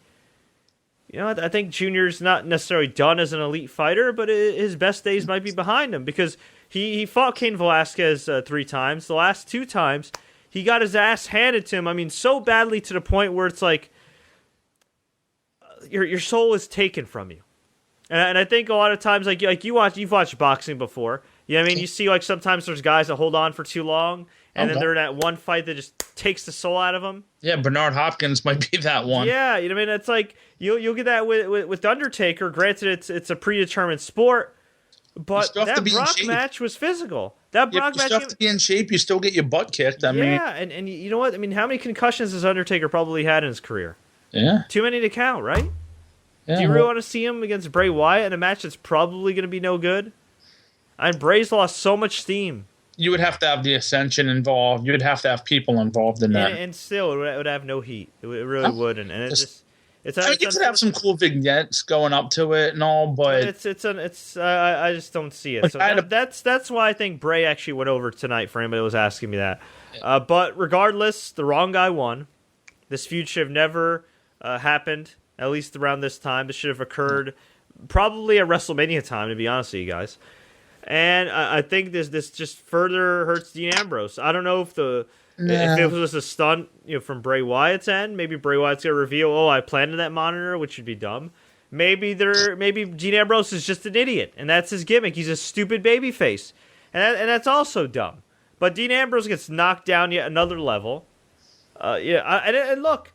Speaker 1: I think Junior's not necessarily done as an elite fighter, but his best days might be behind him because he fought Cain Velasquez 3 times. The last 2 times, he got his ass handed to him. I mean, so badly to the point where it's like your soul is taken from you. And I think a lot of times, like you've watched boxing before. I mean, you see like sometimes there's guys that hold on for too long, and then they're in that one fight that just takes the soul out of them.
Speaker 2: Yeah, Bernard Hopkins might be that one.
Speaker 1: Yeah, I mean, it's like you'll get that with Undertaker. Granted, it's a predetermined sport, but that Brock match was physical. That Brock match,
Speaker 2: you have to be in shape. You still get your butt kicked. I mean,
Speaker 1: and you know what? I mean, how many concussions has Undertaker probably had in his career?
Speaker 2: Yeah,
Speaker 1: too many to count, right?
Speaker 2: Yeah,
Speaker 1: do you really want to see him against Bray Wyatt in a match that's probably going to be no good? And Bray's lost so much steam.
Speaker 2: You would have to have the Ascension involved. You would have to have people involved in that.
Speaker 1: And still, it would have no heat. It really wouldn't. And you
Speaker 2: could have some cool vignettes going up to it and all, but
Speaker 1: I just don't see it.
Speaker 2: Like
Speaker 1: so that's why I think Bray actually went over tonight. For anybody that was asking me that, but regardless, the wrong guy won. This feud should have never happened. At least around this time, this should have occurred probably at WrestleMania time. To be honest with you guys. And I think this just further hurts Dean Ambrose. I don't know if it was a stunt, from Bray Wyatt's end. Maybe Bray Wyatt's gonna reveal, I planted that monitor, which would be dumb. Maybe Dean Ambrose is just an idiot, and that's his gimmick. He's a stupid babyface, and that's also dumb. But Dean Ambrose gets knocked down yet another level. And look,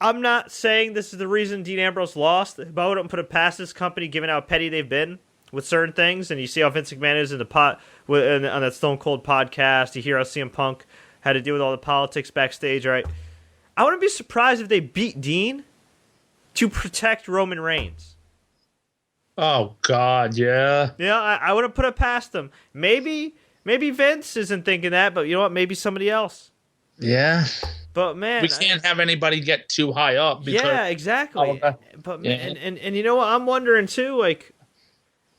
Speaker 1: I'm not saying this is the reason Dean Ambrose lost, but I wouldn't put it past this company, given how petty they've been with certain things. And you see how Vince McMahon is in the on that Stone Cold podcast. You hear how CM Punk had to deal with all the politics backstage, right? I wouldn't be surprised if they beat Dean to protect Roman Reigns.
Speaker 2: Oh, God, yeah.
Speaker 1: I wouldn't put it past them. Maybe Vince isn't thinking that, but you know what? Maybe somebody else.
Speaker 2: Yeah.
Speaker 1: But man,
Speaker 2: we can't have anybody get too high up.
Speaker 1: Yeah, exactly. But man, and you know what? I'm wondering too. Like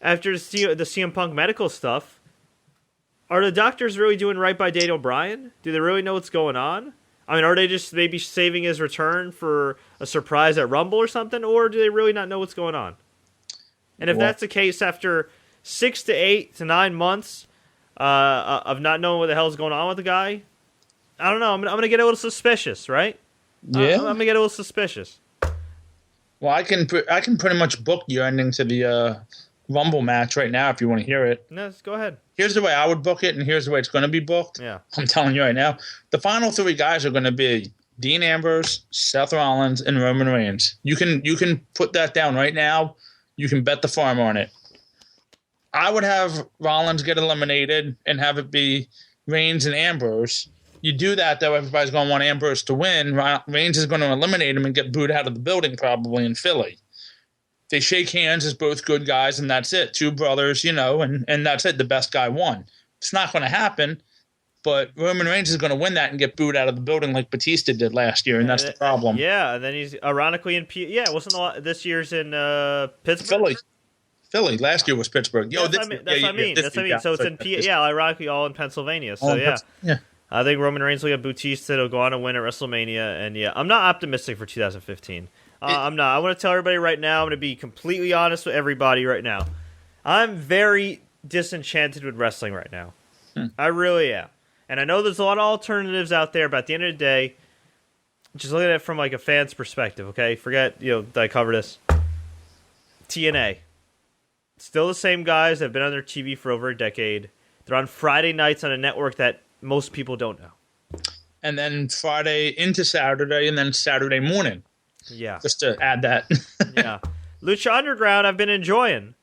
Speaker 1: after the CM Punk medical stuff, are the doctors really doing right by Daniel Bryan? Do they really know what's going on? I mean, are they just maybe saving his return for a surprise at Rumble or something, or do they really not know what's going on? And if that's the case, after 6 to 8 to 9 months of not knowing what the hell's going on with the guy. I don't know. I'm gonna get a little suspicious, right?
Speaker 2: Yeah,
Speaker 1: I'm gonna get a little suspicious.
Speaker 2: Well, I can pretty much book your ending to the Rumble match right now if you want to hear it.
Speaker 1: No, go ahead.
Speaker 2: Here's the way I would book it, and here's the way it's going to be booked.
Speaker 1: Yeah,
Speaker 2: I'm telling you right now, the final 3 guys are going to be Dean Ambrose, Seth Rollins, and Roman Reigns. You can put that down right now. You can bet the farm on it. I would have Rollins get eliminated and have it be Reigns and Ambrose. You do that, though, everybody's going to want Ambrose to win. Reigns is going to eliminate him and get booed out of the building probably in Philly. They shake hands as both good guys, and that's it. Two brothers, and that's it. The best guy won. It's not going to happen, but Roman Reigns is going to win that and get booed out of the building like Batista did last year, and that's the problem.
Speaker 1: Yeah, and then he's ironically in wasn't this year's in Pittsburgh?
Speaker 2: Philly. Last year was Pittsburgh.
Speaker 1: That's what I mean. So it's in ironically all in Pennsylvania. So yeah. I think Roman Reigns will get Batista. He'll go on and win at WrestleMania, and I'm not optimistic for 2015. I'm not. I want to tell everybody right now. I'm going to be completely honest with everybody right now. I'm very disenchanted with wrestling right now. I really am. And I know there's a lot of alternatives out there, but at the end of the day, just looking at it from like a fan's perspective, okay? Forget, that I cover this. TNA. Still the same guys that have been on their TV for over a decade. They're on Friday nights on a network that most people don't know.
Speaker 2: And then Friday into Saturday, and then Saturday morning.
Speaker 1: Yeah.
Speaker 2: Just to add that.
Speaker 1: Yeah. Lucha Underground I've been enjoying,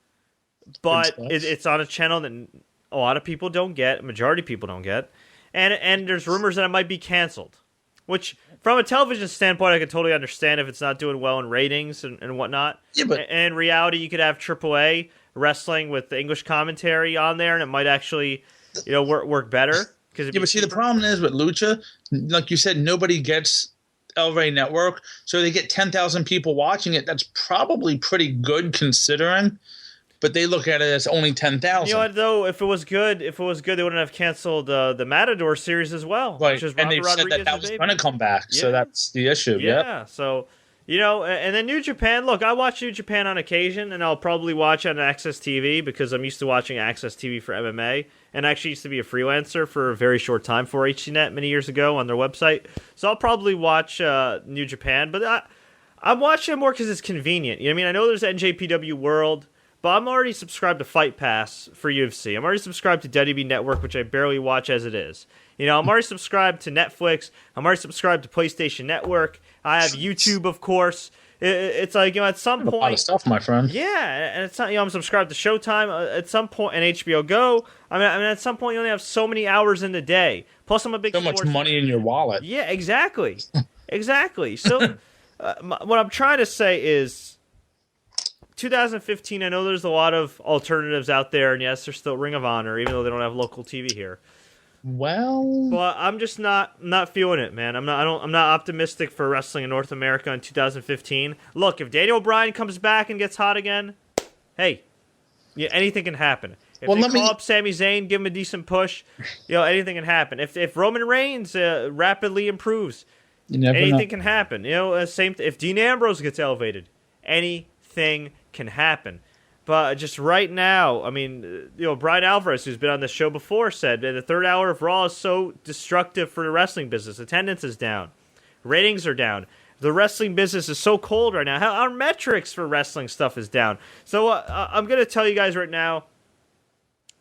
Speaker 1: but it's on a channel that a lot of people don't get, majority of people don't get, and there's rumors that it might be canceled, which from a television standpoint I could totally understand if it's not doing well in ratings and whatnot.
Speaker 2: Yeah, but
Speaker 1: and in reality you could have AAA wrestling with the English commentary on there, and it might actually work better.
Speaker 2: But see, the problem is with Lucha, like you said, nobody gets El Rey Network, so they get 10,000 people watching it. That's probably pretty good considering, but they look at it as only 10,000.
Speaker 1: You know what, though? If it was good, they wouldn't have canceled the Matador series as well.
Speaker 2: Right,
Speaker 1: which is
Speaker 2: and they said that was going to come back, so that's the issue.
Speaker 1: Yeah, so, and then New Japan. Look, I watch New Japan on occasion, and I'll probably watch on Access TV because I'm used to watching Access TV for MMA. And actually used to be a freelancer for a very short time for HCNet many years ago on their website. So I'll probably watch New Japan, but I'm watching it more because it's convenient. You know what I mean? I know there's NJPW World, but I'm already subscribed to Fight Pass for UFC. I'm already subscribed to WWE Network, which I barely watch as it is. I'm already subscribed to Netflix. I'm already subscribed to PlayStation Network. I have YouTube, of course. It's like, at some point...
Speaker 2: a lot of stuff, my friend.
Speaker 1: Yeah, and it's not, I'm subscribed to Showtime at some point, and HBO Go. I mean, at some point, you only have so many hours in the day. Plus, I'm a big
Speaker 2: so much money in your wallet.
Speaker 1: Yeah, exactly. Exactly. So, what I'm trying to say is, 2015, I know there's a lot of alternatives out there, and yes, there's still Ring of Honor, even though they don't have local TV here.
Speaker 2: Well,
Speaker 1: but I'm just not feeling it, man. I'm not optimistic for wrestling in North America in 2015. Look, if Daniel Bryan comes back and gets hot again, hey, anything can happen. If they call up Sami Zayn, give him a decent push, anything can happen. If Roman Reigns rapidly improves, anything can happen. If Dean Ambrose gets elevated, anything can happen. But just right now, I mean, Brian Alvarez, who's been on the show before, said that the third hour of Raw is so destructive for the wrestling business. Attendance is down. Ratings are down. The wrestling business is so cold right now. Our metrics for wrestling stuff is down. So I'm going to tell you guys right now,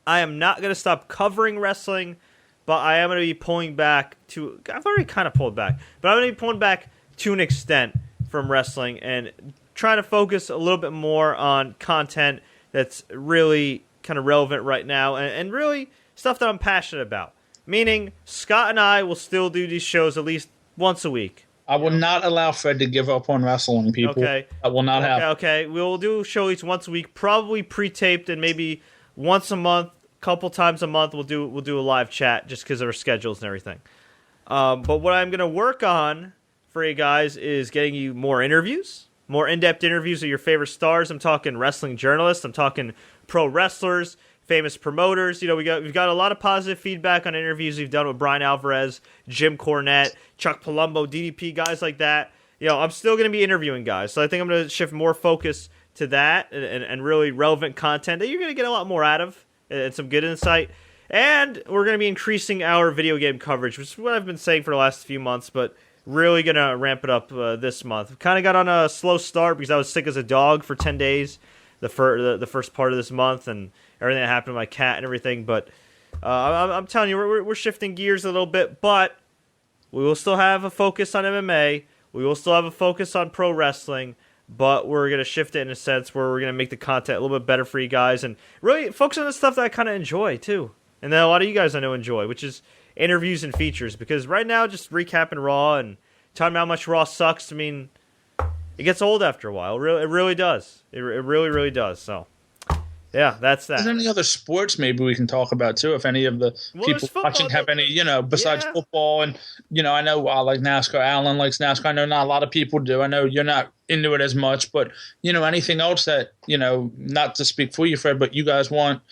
Speaker 1: I am not going to stop covering wrestling, but I am going to be pulling back to... I've already kind of pulled back, but I'm going to be pulling back to an extent from wrestling and trying to focus a little bit more on content that's really kind of relevant right now and really stuff that I'm passionate about. Meaning, Scott and I will still do these shows at least once a week.
Speaker 2: I will not allow Fred to give up on wrestling, people.
Speaker 1: Okay.
Speaker 2: I will not have.
Speaker 1: Okay, we'll do a show each once a week, probably pre-taped, and maybe once a month, couple times a month, we'll do a live chat just because of our schedules and everything. But what I'm going to work on for you guys is getting you more interviews. More in-depth interviews of your favorite stars. I'm talking wrestling journalists. I'm talking pro wrestlers, famous promoters. We've got a lot of positive feedback on interviews we've done with Brian Alvarez, Jim Cornette, Chuck Palumbo, DDP, guys like that. I'm still going to be interviewing guys. So I think I'm going to shift more focus to that and really relevant content that you're going to get a lot more out of and some good insight. And we're going to be increasing our video game coverage, which is what I've been saying for the last few months, but really going to ramp it up this month. Kind of got on a slow start because I was sick as a dog for 10 days, the first part of this month, and everything that happened to my cat and everything. But I'm telling you, we're shifting gears a little bit, but we will still have a focus on MMA. We will still have a focus on pro wrestling, but we're going to shift it in a sense where we're going to make the content a little bit better for you guys and really focus on the stuff that I kind of enjoy, too. And then a lot of you guys I know enjoy, which is interviews and features, because right now just recapping Raw and talking about how much Raw sucks, I mean, it gets old after a while. It really does. It really, really does. So, yeah, that's that.
Speaker 2: Is there any other sports maybe we can talk about too? If any of the people watching have any, besides football, and I know like NASCAR. Alan likes NASCAR. I know not a lot of people do. I know you're not into it as much, but anything else that not to speak for you, Fred, but you guys want,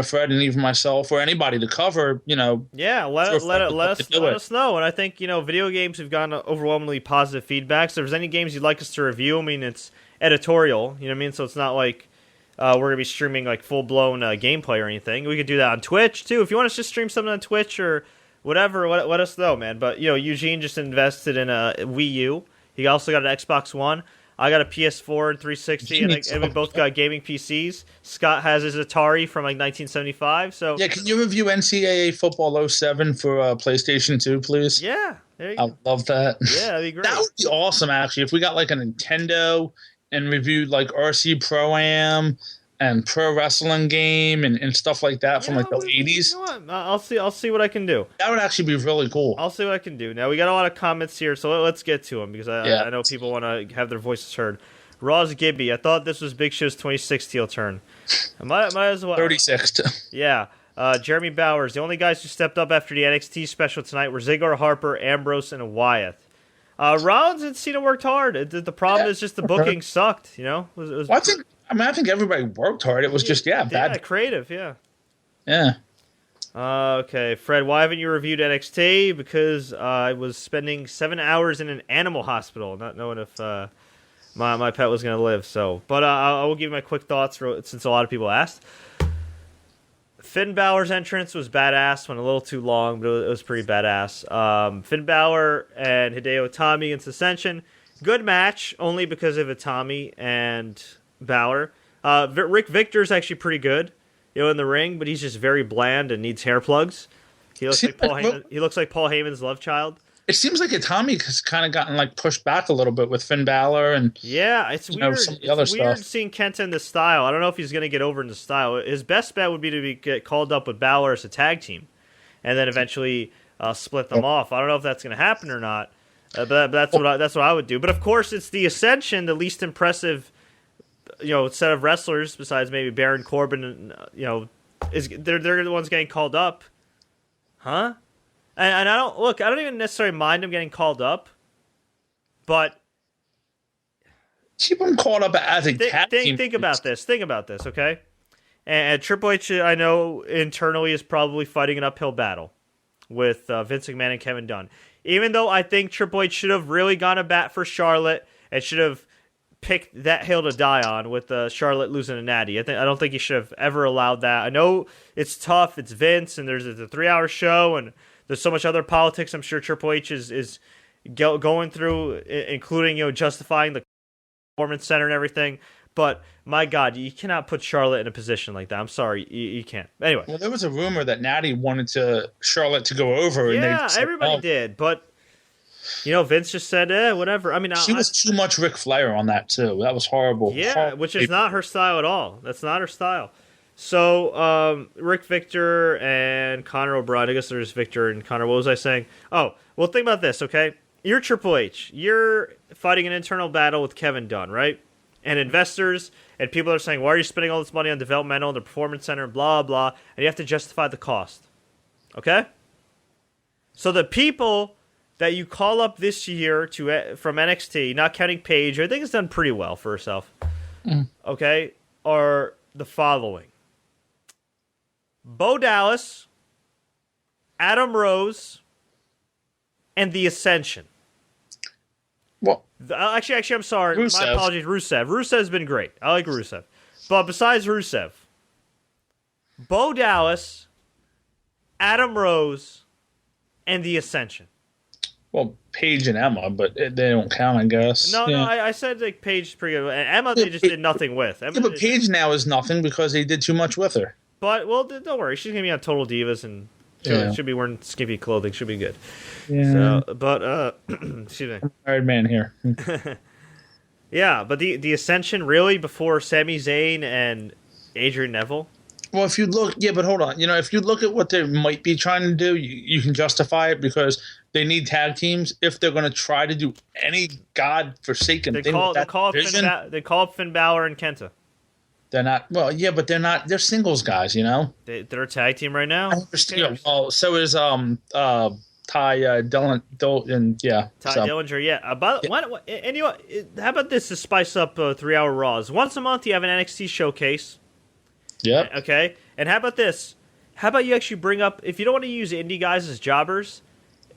Speaker 2: Fred and even myself or anybody to cover,
Speaker 1: Yeah, let us know. And I think video games have gotten overwhelmingly positive feedback. So if there's any games you'd like us to review, I mean, it's editorial. You know what I mean? So it's not like we're going to be streaming like full-blown gameplay or anything. We could do that on Twitch, too. If you want us to stream something on Twitch or whatever, let us know, man. But, Eugene just invested in a Wii U. He also got an Xbox One. I got a PS4 and 360, and we both got gaming PCs. Scott has his Atari from like 1975. So
Speaker 2: yeah, can you review NCAA Football 07 for PlayStation 2, please?
Speaker 1: Yeah, there you go.
Speaker 2: I love that.
Speaker 1: Yeah, that'd be great.
Speaker 2: That would be awesome, actually. If we got like a Nintendo and reviewed like RC Pro-Am and pro wrestling game and stuff like that from like the 80s.
Speaker 1: You know what? I'll see what I can do.
Speaker 2: That would actually be really cool.
Speaker 1: I'll see what I can do. Now we got a lot of comments here, so let's get to them because I know people want to have their voices heard. Roz Gibby, I thought this was Big Show's 26th heel turn. I might as well.
Speaker 2: 36th.
Speaker 1: Yeah. Jeremy Bowers, the only guys who stepped up after the NXT special tonight were Ziggler, Harper, Ambrose, and Wyatt. Rollins and Cena worked hard. The problem is just the booking sucked.
Speaker 2: I think everybody worked hard. It was just bad.
Speaker 1: Yeah, creative. Yeah.
Speaker 2: Yeah.
Speaker 1: Okay, Fred, why haven't you reviewed NXT? Because I was spending 7 hours in an animal hospital, not knowing if my pet was going to live. So, but I will give you my quick thoughts since a lot of people asked. Finn Balor's entrance was badass, went a little too long, but it was pretty badass. Finn Balor and Hideo Itami against Ascension. Good match, only because of Itami and Balor. Rick Victor's actually pretty good, in the ring, but he's just very bland and needs hair plugs. He looks like Paul Heyman's love child.
Speaker 2: It seems like Itami has kind of gotten like pushed back a little bit with Finn Balor and
Speaker 1: it's weird.
Speaker 2: Some of the other
Speaker 1: it's weird
Speaker 2: stuff.
Speaker 1: Seeing Kenta in this style. I don't know if he's going to get over in the style. His best bet would be to get called up with Balor as a tag team, and then eventually split them off. I don't know if that's going to happen or not, but that's what I would do. But of course, it's the Ascension, the least impressive, set of wrestlers besides maybe Baron Corbin. They're the ones getting called up, huh? And I don't even necessarily mind them getting called up, but
Speaker 2: keep them called up as a tag team.
Speaker 1: Think about this, okay? And Triple H, I know internally is probably fighting an uphill battle with Vince McMahon and Kevin Dunn. Even though I think Triple H should have really gone to bat for Charlotte and should have picked that hill to die on with Charlotte losing to Natty. I don't think he should have ever allowed that. I know it's tough. It's Vince, and there's a 3-hour show, and there's so much other politics I'm sure Triple H is going through, including justifying the Performance Center and everything. But my God, you cannot put Charlotte in a position like that. I'm sorry, you can't. Anyway,
Speaker 2: well, there was a rumor that Natty wanted Charlotte to go over.
Speaker 1: Yeah, and everybody did, but Vince just said, whatever. I mean,
Speaker 2: she was too much Ric Flair on that too. That was horrible.
Speaker 1: Yeah, which is not her style at all. That's not her style. So, Rick Victor and Connor O'Brien. I guess there's Victor and Connor. What was I saying? Oh, well, think about this, okay? You're Triple H. You're fighting an internal battle with Kevin Dunn, right? And investors and people are saying, why are you spending all this money on developmental and the Performance Center and blah, blah, and you have to justify the cost. Okay? So the people that you call up this year from NXT, not counting Paige, who I think has done pretty well for herself, okay, are the following. Bo Dallas, Adam Rose, and The Ascension.
Speaker 2: Well,
Speaker 1: actually, I'm sorry.
Speaker 2: Rusev.
Speaker 1: My apologies, Rusev. Rusev's been great. I like Rusev. But besides Rusev, Bo Dallas, Adam Rose, and The Ascension.
Speaker 2: Well, Paige and Emma, but they don't count, I guess.
Speaker 1: No, I said like Paige is pretty good. And Emma, they just did nothing with.
Speaker 2: But Paige now is nothing because they did too much with her.
Speaker 1: But, well, don't worry. She's going to be on Total Divas and should be wearing skimpy clothing. Should be good.
Speaker 2: Yeah.
Speaker 1: So, but, excuse me.
Speaker 2: Married man here.
Speaker 1: Yeah, but the Ascension, really, before Sami Zayn and Adrian Neville?
Speaker 2: Well, if you look, yeah, but hold on. If you look at what they might be trying to do, you can justify it because they need tag teams. If they're going to try to do any godforsaken thing with that division,
Speaker 1: they call up Finn Balor and Kenta.
Speaker 2: they're not. Well, yeah, but they're not. They're singles guys,
Speaker 1: They're a tag team right now.
Speaker 2: I understand. Well, so is Ty Dillon, yeah.
Speaker 1: Ty Dillinger, yeah. How about this to spice up 3-hour Raws? Once a month, you have an NXT showcase.
Speaker 2: Yep.
Speaker 1: Okay. And how about this? How about you actually bring up, if you don't want to use indie guys as jobbers,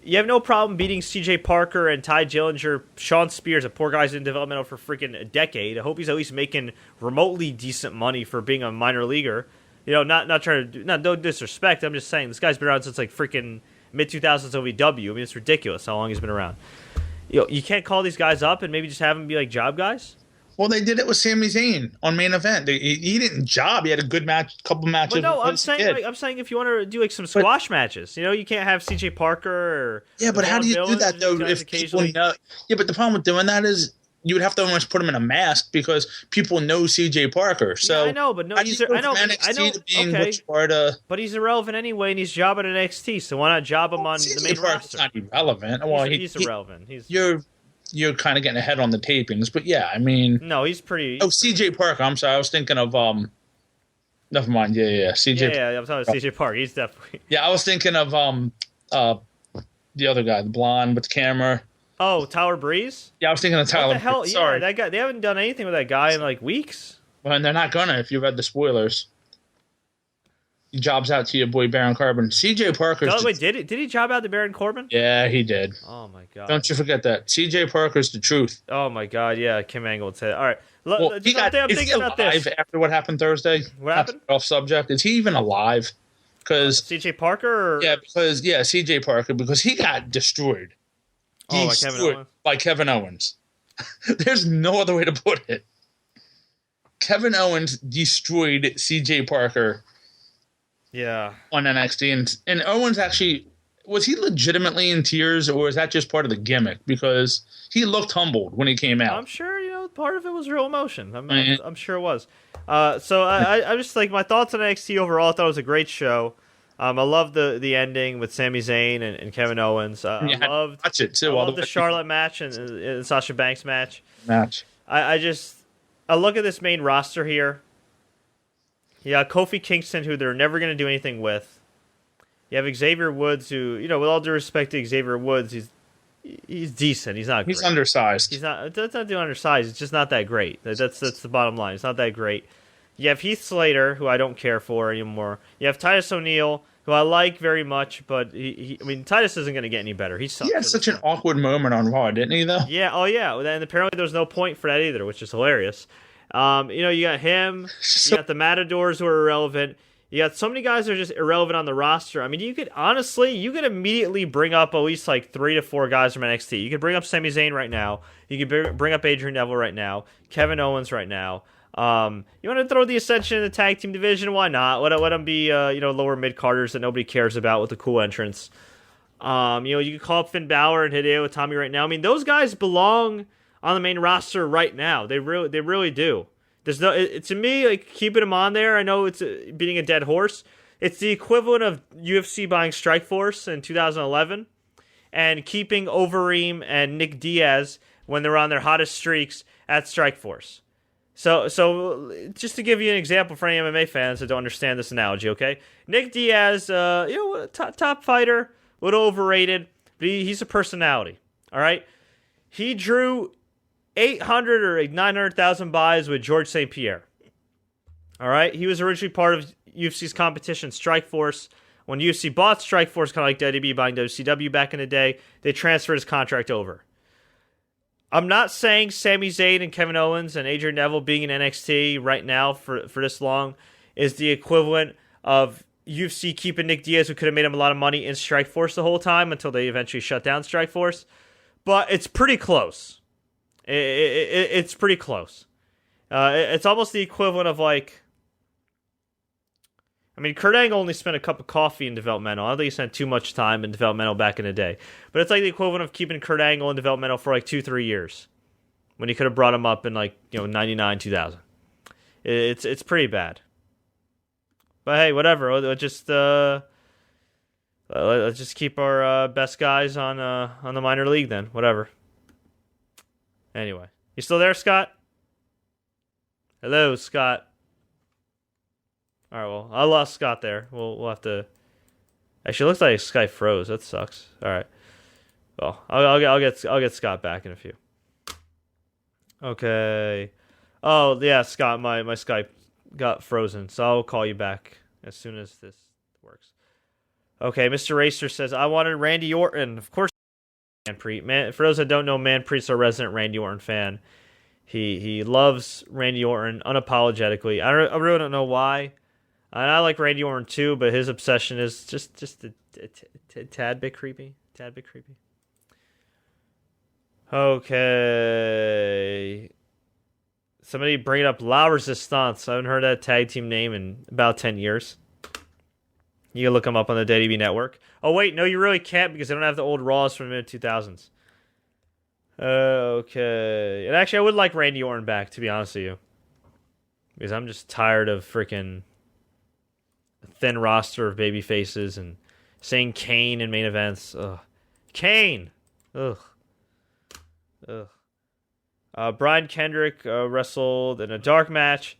Speaker 1: you have no problem beating CJ Parker and Ty Dillinger, Sean Spears, a poor guy's in developmental for freaking a decade. I hope he's at least making remotely decent money for being a minor leaguer. Not trying to no disrespect. I'm just saying this guy's been around since like freaking mid-2000s OVW. I mean, it's ridiculous how long he's been around. You can't call these guys up and maybe just have them be like job guys?
Speaker 2: Well, they did it with Sami Zayn on Main Event. He didn't job. He had a good couple matches.
Speaker 1: But no, I'm saying if you want to do like some squash matches, you can't have CJ Parker or
Speaker 2: but how do you do that though? If people know, but the problem with doing that is you would have to almost put him in a mask because people know CJ Parker. So
Speaker 1: yeah, I know, but no, but he's irrelevant anyway, and he's jobbing at NXT. So why not job him on the main roster?
Speaker 2: Not irrelevant. Well,
Speaker 1: he's irrelevant.
Speaker 2: You're kind of getting ahead on the tapings, but yeah, I mean,
Speaker 1: no, he's pretty.
Speaker 2: CJ Parker. I'm sorry, I was thinking of Never mind. Yeah. CJ.
Speaker 1: Yeah, I'm talking about CJ Parker. He's definitely.
Speaker 2: Yeah, I was thinking of the other guy, the blonde with the camera.
Speaker 1: Oh, Tyler Breeze?
Speaker 2: Yeah, I was thinking of Tyler.
Speaker 1: What the hell?
Speaker 2: Breeze. Sorry,
Speaker 1: that guy. They haven't done anything with that guy in like weeks.
Speaker 2: Well, and they're not gonna if you read the spoilers. He jobs out to your boy Baron Corbin. CJ Parker.
Speaker 1: Wait, did he job out to Baron Corbin?
Speaker 2: Yeah, he did.
Speaker 1: Oh my god!
Speaker 2: Don't you forget that. CJ Parker's the truth.
Speaker 1: Oh my god! Yeah, Kim Angle would say that. All right.
Speaker 2: Well, is he alive after what happened Thursday?
Speaker 1: What happened?
Speaker 2: Off subject. Is he even alive? Because
Speaker 1: CJ Parker.
Speaker 2: CJ Parker because he got destroyed. By Kevin Owens. There's no other way to put it. Kevin Owens destroyed CJ Parker.
Speaker 1: Yeah.
Speaker 2: On NXT. And Owens actually, was he legitimately in tears or was that just part of the gimmick? Because he looked humbled when he came out.
Speaker 1: I'm sure, part of it was real emotion. I'm sure it was. So I just like my thoughts on NXT overall. I thought it was a great show. I love the ending with Sami Zayn and Kevin Owens. I loved the Charlotte match and Sasha Banks match. I look at this main roster here. You got Kofi Kingston, who they're never going to do anything with. You have Xavier Woods, who, with all due respect to Xavier Woods, he's decent. He's not great. He's
Speaker 2: undersized.
Speaker 1: That's not undersized. It's just not that great. That's the bottom line. It's not that great. You have Heath Slater, who I don't care for anymore. You have Titus O'Neil, who I like very much, but Titus isn't going to get any better. He sucks.
Speaker 2: He had such an awkward moment on Raw, didn't he, though?
Speaker 1: Yeah, oh yeah. And apparently there was no point for that either, which is hilarious. You got him. You got the Matadors who are irrelevant. You got so many guys that are just irrelevant on the roster. I mean, you could immediately bring up at least like 3 to 4 guys from NXT. You could bring up Sami Zayn right now. You could bring up Adrian Neville right now. Kevin Owens right now. You want to throw the Ascension in the tag team division? Why not? Let them be lower mid carders that nobody cares about with a cool entrance. You could call up Finn Balor and Hideo Itami right now. I mean, those guys belong on the main roster right now. They really do. There's to me, like, keeping them on there, I know it's beating a dead horse. It's the equivalent of UFC buying Strikeforce in 2011 and keeping Overeem and Nick Diaz when they're on their hottest streaks at Strikeforce. So just to give you an example for any MMA fans that don't understand this analogy, okay? Nick Diaz, top fighter, a little overrated, but he's a personality, all right? He drew 800 or 900,000 buys with George St. Pierre. All right? He was originally part of UFC's competition, Strikeforce. When UFC bought Strikeforce, kind of like WWE buying WCW back in the day, they transferred his contract over. I'm not saying Sami Zayn and Kevin Owens and Adrian Neville being in NXT right now for this long is the equivalent of UFC keeping Nick Diaz, who could have made him a lot of money, in Strikeforce the whole time until they eventually shut down Strikeforce. But it's pretty close. It's pretty close. It's almost the equivalent of Kurt Angle only spent a cup of coffee in developmental. I don't think he spent too much time in developmental back in the day. But it's like the equivalent of keeping Kurt Angle in developmental for 2-3 years when he could have brought him up in 99, 2000. It's pretty bad. But hey, whatever. Let's just keep our best guys on the minor league then. Whatever. Anyway, you still there, Scott? Hello, Scott. All right. Well, I lost Scott there. We'll have to. Actually, it looks like Skype froze. That sucks. All right. Well, I'll get Scott back in a few. Okay. Oh yeah, Scott. My Skype got frozen, so I'll call you back as soon as this works. Okay, Mr. Racer says, I wanted Randy Orton. Of course, Man, for those that don't know, Manpreet's a resident Randy Orton fan. He loves Randy Orton unapologetically. I really don't know why. And I like Randy Orton too, but his obsession is just a tad bit creepy. Okay. Somebody bring up La Resistance. I haven't heard that tag team name in about 10 years. You can look them up on the WWE Network. Oh, wait. No, you really can't because they don't have the old Raws from the mid-2000s. Okay. And actually, I would like Randy Orton back, to be honest with you. Because I'm just tired of freaking a thin roster of baby faces and saying Kane in main events. Ugh. Kane! Ugh. Brian Kendrick wrestled in a dark match.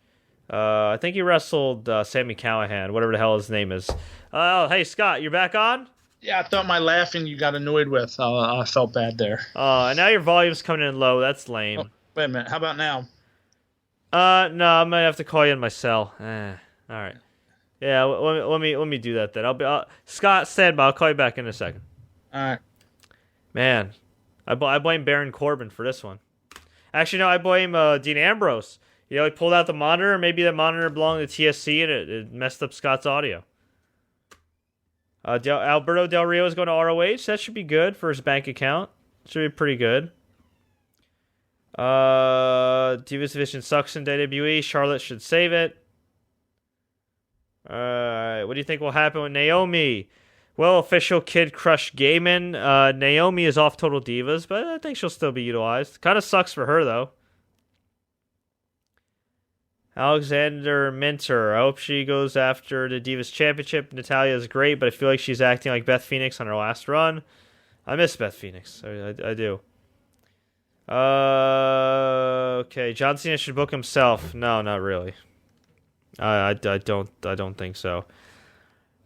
Speaker 1: I think he wrestled Sami Callihan, whatever the hell his name is. Oh, hey, Scott, you're back on?
Speaker 2: Yeah, I thought my laughing you got annoyed with. I felt bad there.
Speaker 1: And now your volume's coming in low. That's lame.
Speaker 2: Oh, wait a minute. How about now?
Speaker 1: No, I might have to call you in my cell. All right. Yeah, let me do that then. Scott, stand by. I'll call you back in a second.
Speaker 2: All right.
Speaker 1: Man, I blame Baron Corbin for this one. Actually, no, I blame Dean Ambrose. He pulled out the monitor. Maybe that monitor belonged to TSC, and it messed up Scott's audio. Alberto Del Rio is going to ROH. That should be good for his bank account. Should be pretty good. Divas Division sucks in WWE. Charlotte should save it. What do you think will happen with Naomi? Well, official Kid Crush Gaiman. Naomi is off Total Divas, but I think she'll still be utilized. Kind of sucks for her, though. Alexander Minter. I hope she goes after the Divas Championship. Natalya is great, but I feel like she's acting like Beth Phoenix on her last run. I miss Beth Phoenix. I do. Okay, John Cena should book himself. No, not really. I don't think so.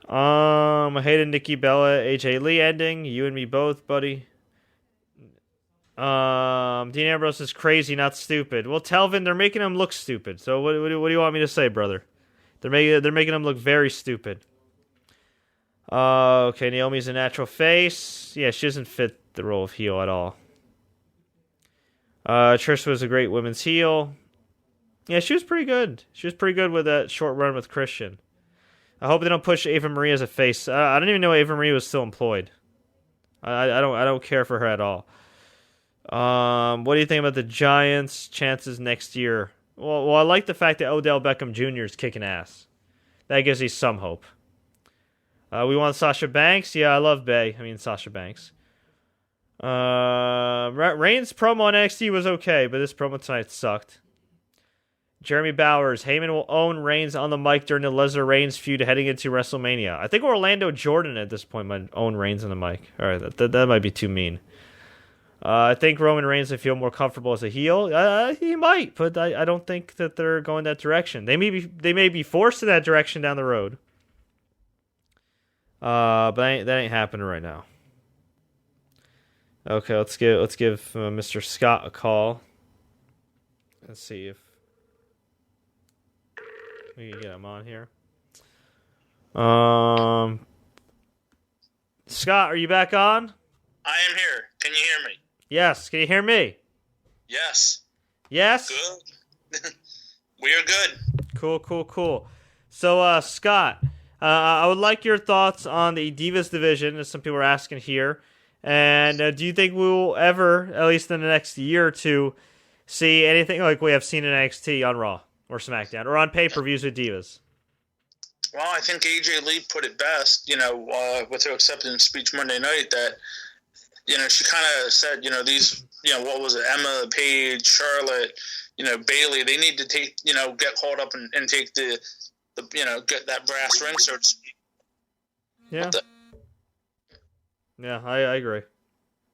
Speaker 1: I hated Nikki Bella, AJ Lee ending. You and me both, buddy. Dean Ambrose is crazy, not stupid. Well, Telvin, they're making him look stupid. So what do you want me to say, brother? They're making him look very stupid. Okay, Naomi's a natural face. Yeah, she doesn't fit the role of heel at all. Trish was a great women's heel. Yeah, she was pretty good. She was pretty good with that short run with Christian. I hope they don't push Ava Marie as a face. I don't even know Ava Marie was still employed. I don't care for her at all. What do you think about the Giants' chances next year? Well, I like the fact that Odell Beckham Jr. is kicking ass. That gives me some hope. We want Sasha Banks. Yeah, I love Sasha Banks. Reigns' promo on NXT was okay, but this promo tonight sucked. Jeremy Bowers. Heyman will own Reigns on the mic during the Lesnar-Reigns feud heading into WrestleMania. I think Orlando Jordan at this point might own Reigns on the mic. All right, that might be too mean. I think Roman Reigns would feel more comfortable as a heel. He might, but I don't think that they're going that direction. They may be forced in that direction down the road. But that ain't happening right now. Okay, let's give Mr. Scott a call. Let's see if we can get him on here. Scott, are you back on?
Speaker 3: I am here. Can you hear me?
Speaker 1: Yes. Can you hear me?
Speaker 3: Yes.
Speaker 1: Yes?
Speaker 3: Good. We are good.
Speaker 1: Cool. So, Scott, I would like your thoughts on the Divas division, as some people are asking here. And do you think we will ever, at least in the next year or two, see anything like we have seen in NXT on Raw or SmackDown or on pay-per-views with Divas?
Speaker 3: Well, I think AJ Lee put it best, with her acceptance speech Monday night that, she kind of said, these, what was it, Emma, Paige, Charlotte, Bailey, they need to take, get caught up and take the get that brass ring, so to speak.
Speaker 1: Yeah. Yeah, I agree.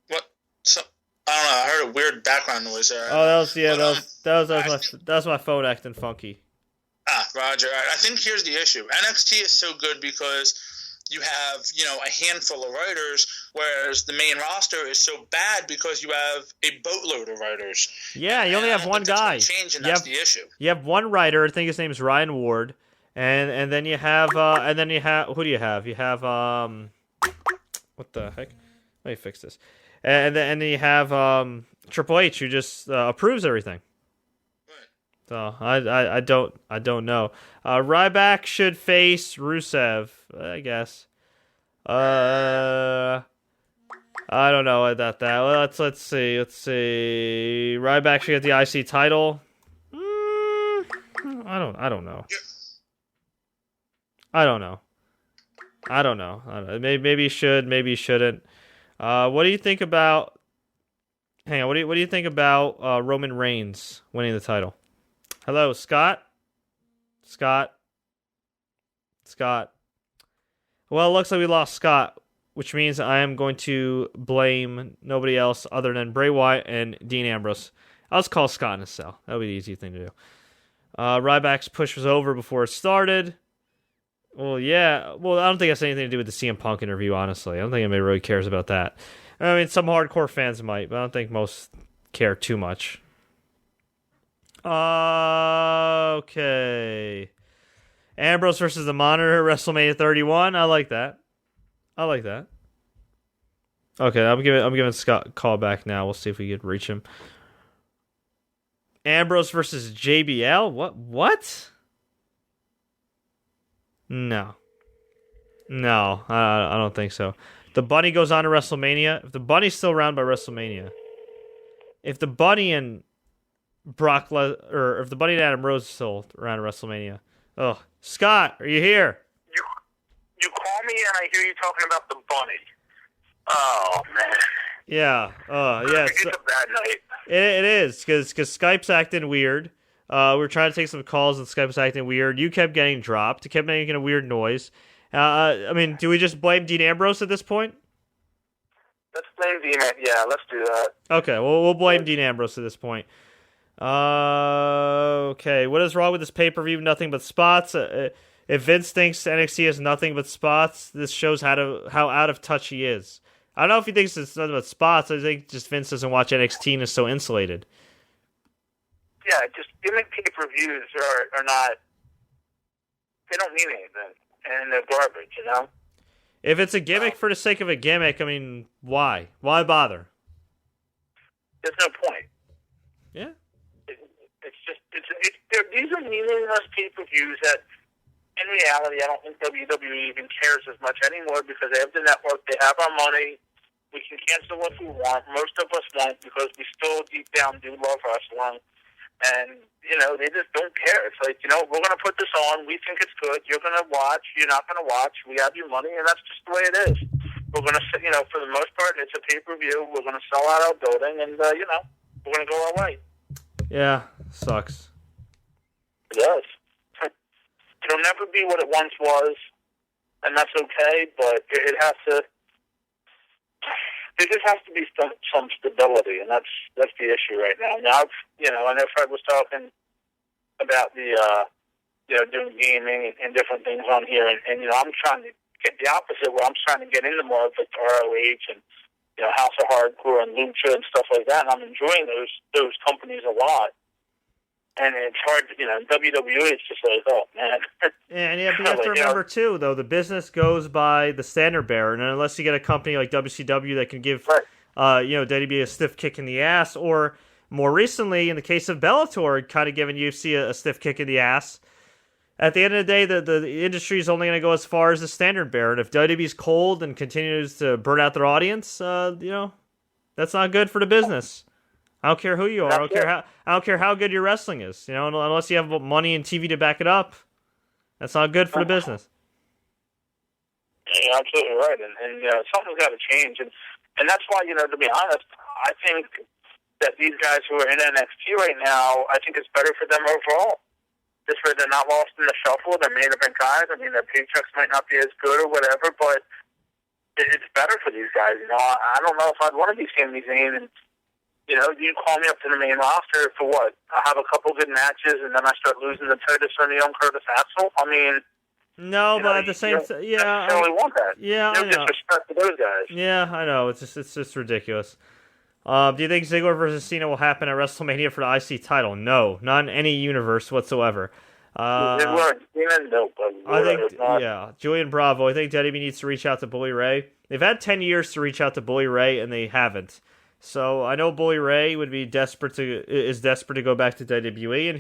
Speaker 3: What? So, I don't know. I heard a weird background noise there.
Speaker 1: Oh, that was my phone acting funky.
Speaker 3: Roger. I think here's the issue. NXT is so good because you have, a handful of writers, whereas the main roster is so bad because you have a boatload of writers.
Speaker 1: Yeah, you only have one guy.
Speaker 3: Change, and that's the issue.
Speaker 1: You have one writer. I think his name is Ryan Ward, and then you have who do you have? You have what the heck? Let me fix this. And then you have Triple H, who just approves everything. So I don't know. Ryback should face Rusev, I guess. I don't know about that. Let's see. Ryback should get the IC title. I don't know. Maybe he should. Maybe he shouldn't. What do you think about? Hang on. What do you think about Roman Reigns winning the title? Hello, Scott. Well, it looks like we lost Scott, which means I am going to blame nobody else other than Bray Wyatt and Dean Ambrose. I'll just call Scott in a cell. That would be the easy thing to do. Ryback's push was over before it started. Well, yeah. Well, I don't think that's anything to do with the CM Punk interview, honestly. I don't think anybody really cares about that. I mean, some hardcore fans might, but I don't think most care too much. Okay. Ambrose versus the Monitor, WrestleMania 31. I like that. Okay, I'm giving Scott a call back now. We'll see if we can reach him. Ambrose versus JBL? What? No, I don't think so. The Bunny goes on to WrestleMania. If the Bunny's still around by WrestleMania, if the Bunny and Brock or if the Bunny and Adam Rose is still around at WrestleMania. Oh, Scott, are you here?
Speaker 4: You call me and I hear you talking about the Bunny. Oh man.
Speaker 1: Yeah.
Speaker 4: It's a bad night.
Speaker 1: It is because Skype's acting weird. We were trying to take some calls and Skype was acting weird. You kept getting dropped. You kept making a weird noise. I mean, do we just blame Dean Ambrose at this point?
Speaker 4: Let's blame Dean. Yeah, let's do that.
Speaker 1: Okay, well, we'll blame Dean Ambrose at this point. Okay, what is wrong with this pay-per-view? Nothing but spots. If Vince thinks NXT has nothing but spots, this shows how out of touch he is. I don't know if he thinks it's nothing but spots. I think just Vince doesn't watch NXT and is so insulated.
Speaker 4: Yeah, just gimmick pay-per-views are not... They don't mean anything, and they're garbage,
Speaker 1: If it's a gimmick for the sake of a gimmick, I mean, why? Why bother?
Speaker 4: There's no point.
Speaker 1: Yeah.
Speaker 4: These are meaningless pay-per-views that, in reality, I don't think WWE even cares as much anymore because they have the network, they have our money, we can cancel if we want. Most of us won't because we still deep down do love wrestling. And, they just don't care. It's like, we're going to put this on, we think it's good, you're going to watch, you're not going to watch, we have your money, and that's just the way it is. We're going to, for the most part, it's a pay-per-view, we're going to sell out our building, and, we're going to go our way.
Speaker 1: Yeah, sucks.
Speaker 4: It does. It'll never be what it once was, and that's okay, but it has to... There just has to be some stability, and that's the issue right now. Now, I know Fred was talking about the, doing gaming and different things on here, and I'm trying to get the opposite, where I'm trying to get into more of like ROH and, House of Hardcore and Lucha and stuff like that, and I'm enjoying those companies a lot. And it's hard, WWE is just like, oh, man.
Speaker 1: And you have to remember, too, though, the business goes by the standard bearer. And unless you get a company like WCW that can give, WWE a stiff kick in the ass, or more recently, in the case of Bellator, kind of giving UFC a stiff kick in the ass, at the end of the day, the industry is only going to go as far as the standard bearer. And if WWE's cold and continues to burn out their audience, that's not good for the business. I don't care who you are. I don't care how good your wrestling is. Unless you have money and TV to back it up, that's not good for the business.
Speaker 4: You're absolutely right, and something's got to change, and that's why to be honest, I think that these guys who are in NXT right now, I think it's better for them overall. This way they're not lost in the shuffle. They're main event guys. I mean, their paychecks might not be as good or whatever, but it's better for these guys. You know, I don't know if I'd want to be Sami Zayn and, you know, you call me up to the main roster for what? I have a couple good matches and then I start losing to Titus O'Neil and Curtis Axel? I mean...
Speaker 1: No, but at the same time, yeah,
Speaker 4: I don't really want that.
Speaker 1: Yeah,
Speaker 4: no
Speaker 1: I know.
Speaker 4: disrespect to those guys.
Speaker 1: Yeah, I know. It's just ridiculous. Do you think Ziggler versus Cena will happen at WrestleMania for the IC title? No, not in any universe whatsoever.
Speaker 4: Ziggler and Cena, no.
Speaker 1: I think, yeah, Julian Bravo. I think WWE needs to reach out to Bully Ray. They've had 10 years to reach out to Bully Ray, and they haven't. So I know Bully Ray would be desperate to go back to WWE, and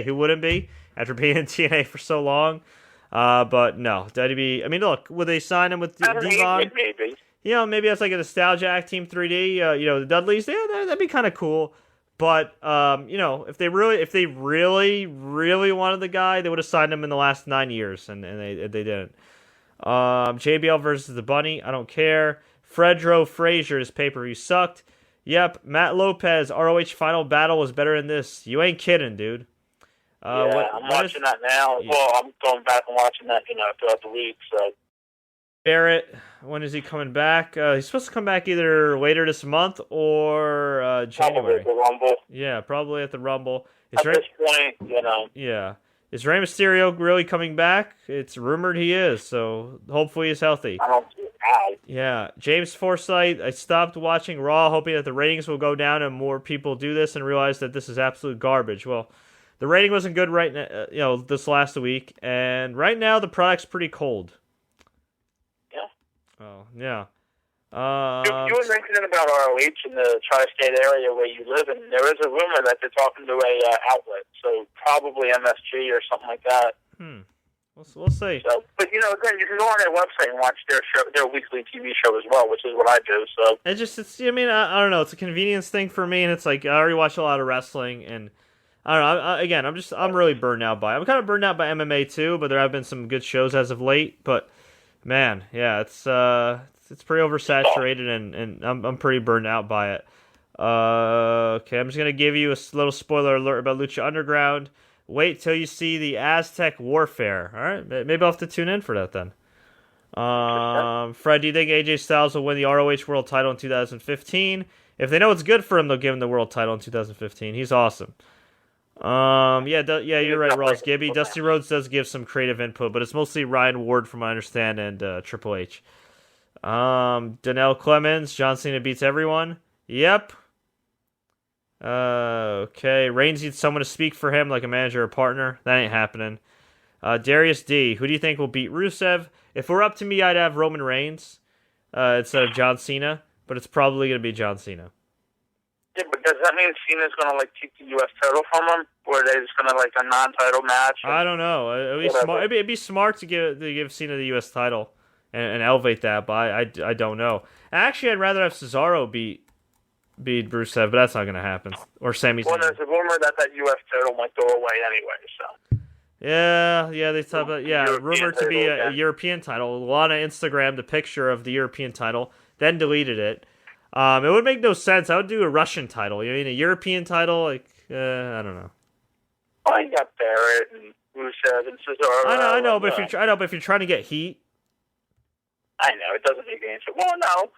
Speaker 1: who wouldn't be after being in TNA for so long? But no, WWE. I mean, look, would they sign him with Devon?
Speaker 4: Maybe.
Speaker 1: You know, maybe that's like a Nostalgia Act Team 3D. You know, the Dudleys. Yeah, that'd be kind of cool. But you know, if they really wanted the guy, they would have signed him in the last 9 years, and they didn't. JBL versus the Bunny. I don't care. Fredro Frazier's pay-per-view sucked. Yep, Matt Lopez ROH Final Battle was better than this. You ain't kidding, dude.
Speaker 4: I'm watching that now. Yeah. Well, I'm going back and watching that, you know, throughout the week. So
Speaker 1: Barrett, when is he coming back? He's supposed to come back either later this month or January.
Speaker 4: Probably at the Rumble.
Speaker 1: Yeah, probably at the Rumble.
Speaker 4: At this point, you know.
Speaker 1: Yeah. Is Rey Mysterio really coming back? It's rumored he is, so hopefully he's healthy.
Speaker 4: I don't see how.
Speaker 1: Yeah. James Forsythe, I stopped watching Raw hoping that the ratings will go down and more people do this and realize that this is absolute garbage. Well, the rating wasn't good right now, you know, this last week, and right now the product's pretty cold.
Speaker 4: Yeah.
Speaker 1: Oh, yeah.
Speaker 4: You were mentioning about ROH in the tri-state area where you live, and there is a rumor that they're talking to a outlet, so probably MSG or something like that.
Speaker 1: We'll see.
Speaker 4: So, but you know, again, you can go on their website and watch their show, their weekly TV show as well, which is what I do. So
Speaker 1: I mean, I don't know. It's a convenience thing for me, and it's like I already watch a lot of wrestling, and I don't know. I'm really burned out by it. I'm kind of burned out by MMA too, but there have been some good shows as of late. But man, yeah, it's pretty oversaturated, and I'm pretty burned out by it. Okay, I'm just gonna give you a little spoiler alert about Lucha Underground. Wait till you see the Aztec Warfare. All right, maybe I'll have to tune in for that then. Fred, do you think AJ Styles will win the ROH World Title in 2015? If they know it's good for him, they'll give him the World Title in 2015. He's awesome. Yeah, you're right, Ross Gibby. Dusty Rhodes does give some creative input, but it's mostly Ryan Ward, from what I understand, and Triple H. Donnell Clemens, John Cena beats everyone. Yep. Okay, Reigns needs someone to speak for him, like a manager or partner. That ain't happening. Darius D, who do you think will beat Rusev? If it were up to me, I'd have Roman Reigns instead of John Cena, but it's probably going to be John Cena.
Speaker 4: Yeah, but does that mean Cena's going to, like, take the U.S. title from him? Or are they just going to, like, a non-title match?
Speaker 1: I don't know. It'd be smart to give Cena the U.S. title and elevate that, but I don't know. Actually, I'd rather have Cesaro beat Rusev, but that's not going to happen. Or Sami Zayn.
Speaker 4: Well, there's a rumor that U.S. title might go away anyway, so.
Speaker 1: Yeah, they talk about, rumored to be a European title. Lana Instagrammed a picture of the European title, then deleted it. It would make no sense. I would do a Russian title. You mean a European title? Like, I don't know.
Speaker 4: Oh, you got Barrett and Rusev and Cesaro.
Speaker 1: I know, but if you're trying to get heat.
Speaker 4: I know, it doesn't make any sense. Well, no.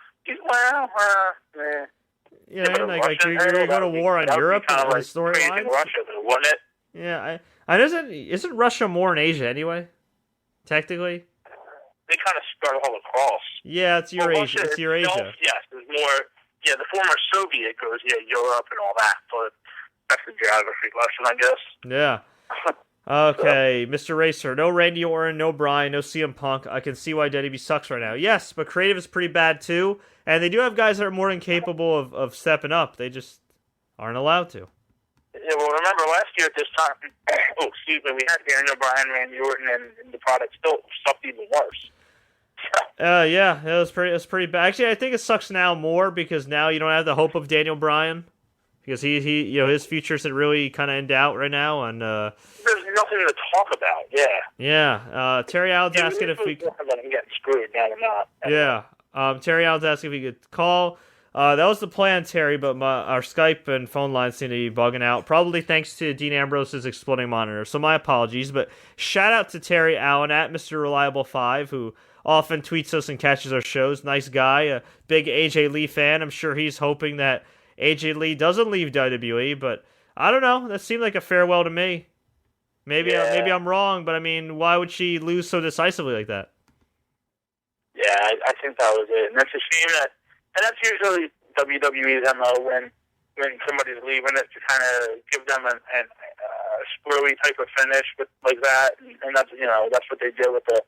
Speaker 1: You know, like you're going to go to war on Europe and the storyline.
Speaker 4: Russia, though, wouldn't it?
Speaker 1: Yeah, isn't Russia more in Asia anyway? Technically,
Speaker 4: they kind of start all across.
Speaker 1: Yeah, it's Eurasia. It's Eurasia.
Speaker 4: Yes, there's more. Yeah, the former Soviet goes Europe and all that, but that's the geography lesson, I guess.
Speaker 1: Yeah. Okay, Mr. Racer. No Randy Orton, no Bryan, no CM Punk. I can see why WWE sucks right now. Yes, but creative is pretty bad too, and they do have guys that are more than capable of stepping up. They just aren't allowed to.
Speaker 4: Yeah, well, remember last year at this time, we had Daniel Bryan, Randy Orton, and the product still sucked even worse.
Speaker 1: Yeah, it was pretty bad. Actually, I think it sucks now more because now you don't have the hope of Daniel Bryan because he his future's really kind of in doubt right now, and
Speaker 4: there's nothing to talk about. Yeah.
Speaker 1: Yeah. Terry Allen's asking if we
Speaker 4: getting screwed now or not.
Speaker 1: Yeah. Terry Allen's asking if we could call That was the plan, Terry, but our Skype and phone lines seem to be bugging out, probably thanks to Dean Ambrose's exploding monitor. So my apologies, but shout out to Terry Allen at Mr. Reliable5, who often tweets us and catches our shows. Nice guy, a big AJ Lee fan. I'm sure he's hoping that AJ Lee doesn't leave WWE, but I don't know. That seemed like a farewell to me. Maybe I'm wrong, but I mean, why would she lose so decisively like that?
Speaker 4: Yeah, I think that was it. And that's a shame and that's usually WWE's MO when somebody's leaving it, to kind of give them a screwy type of finish like that. And that's, that's what they did with the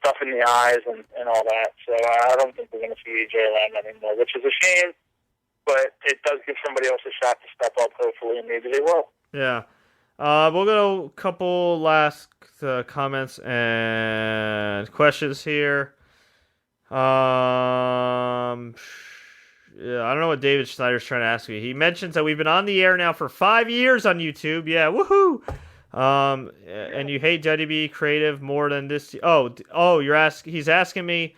Speaker 4: stuff in the eyes and all that. So I don't think we're going to see AJ around anymore, which is a shame, but it does give somebody else a shot to step up, hopefully, and maybe they will.
Speaker 1: Yeah. We'll go a couple last comments and questions here. Yeah, I don't know what David Schneider's trying to ask me. He mentions that we've been on the air now for 5 years on YouTube. Yeah, woohoo! And you hate WWE creative more than this. He's asking me,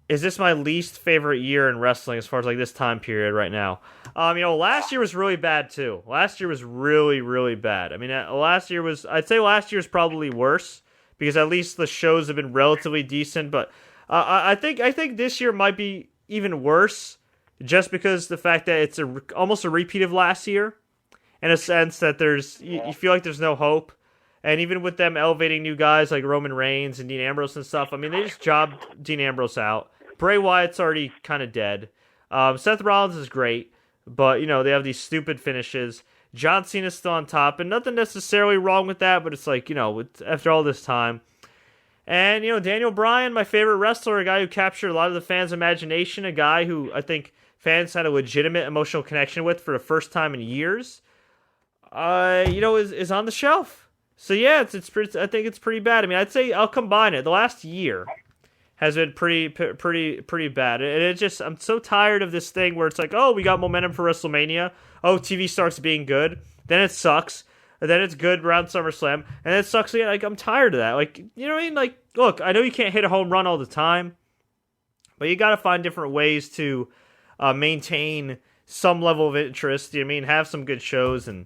Speaker 1: is this my least favorite year in wrestling as far as like this time period right now? Last year was really bad too. Last year was really, really bad. I mean, I'd say last year's probably worse because at least the shows have been relatively decent. But I think this year might be even worse just because the fact that it's almost a repeat of last year in a sense that you feel like there's no hope. And even with them elevating new guys like Roman Reigns and Dean Ambrose and stuff, I mean, they just jobbed Dean Ambrose out. Bray Wyatt's already kind of dead. Seth Rollins is great, but, they have these stupid finishes. John Cena's still on top, and nothing necessarily wrong with that, but it's like, after all this time. And, Daniel Bryan, my favorite wrestler, a guy who captured a lot of the fans' imagination, a guy who I think fans had a legitimate emotional connection with for the first time in years, is on the shelf. So, yeah, it's pretty, I think it's pretty bad. I mean, I'd say I'll combine it. The last year has been pretty bad. And it just, I'm so tired of this thing where it's like, oh, we got momentum for WrestleMania. Oh, TV starts being good. Then it sucks. And then it's good around SummerSlam. And it sucks again. Like, I'm tired of that. Like, you know what I mean? Like, look, I know you can't hit a home run all the time, but you got to find different ways to maintain some level of interest. You know what I mean? Have some good shows. And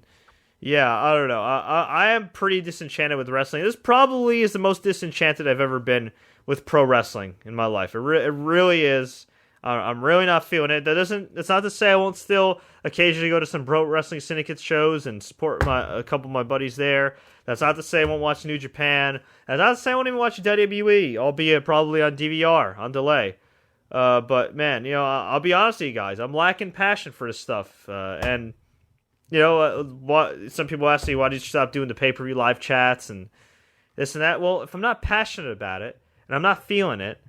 Speaker 1: yeah, I don't know. I am pretty disenchanted with wrestling. This probably is the most disenchanted I've ever been with pro wrestling in my life. It really is. I'm really not feeling it. That's not to say I won't still occasionally go to some Pro Wrestling Syndicate shows and support a couple of my buddies there. That's not to say I won't watch New Japan. That's not to say I won't even watch WWE, albeit probably on DVR, on delay. But man, I'll be honest with you guys. I'm lacking passion for this stuff. And some people ask me, why did you stop doing the pay-per-view live chats and this and that? Well, if I'm not passionate about it, and I'm not feeling it,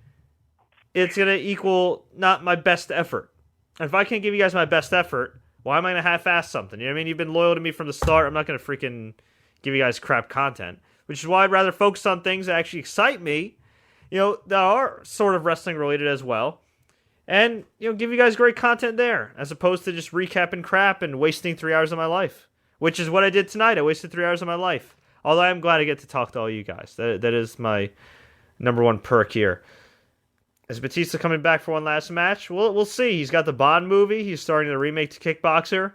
Speaker 1: it's going to equal not my best effort. And if I can't give you guys my best effort, why am I going to half-ass something? You know what I mean? You've been loyal to me from the start. I'm not going to freaking give you guys crap content, which is why I'd rather focus on things that actually excite me, that are sort of wrestling-related as well, and, give you guys great content there, as opposed to just recapping crap and wasting 3 hours of my life, which is what I did tonight. I wasted 3 hours of my life. Although I'm glad I get to talk to all you guys. That is my number one perk here. Is Batista coming back for one last match? We'll see. He's got the Bond movie. He's starting the remake to Kickboxer.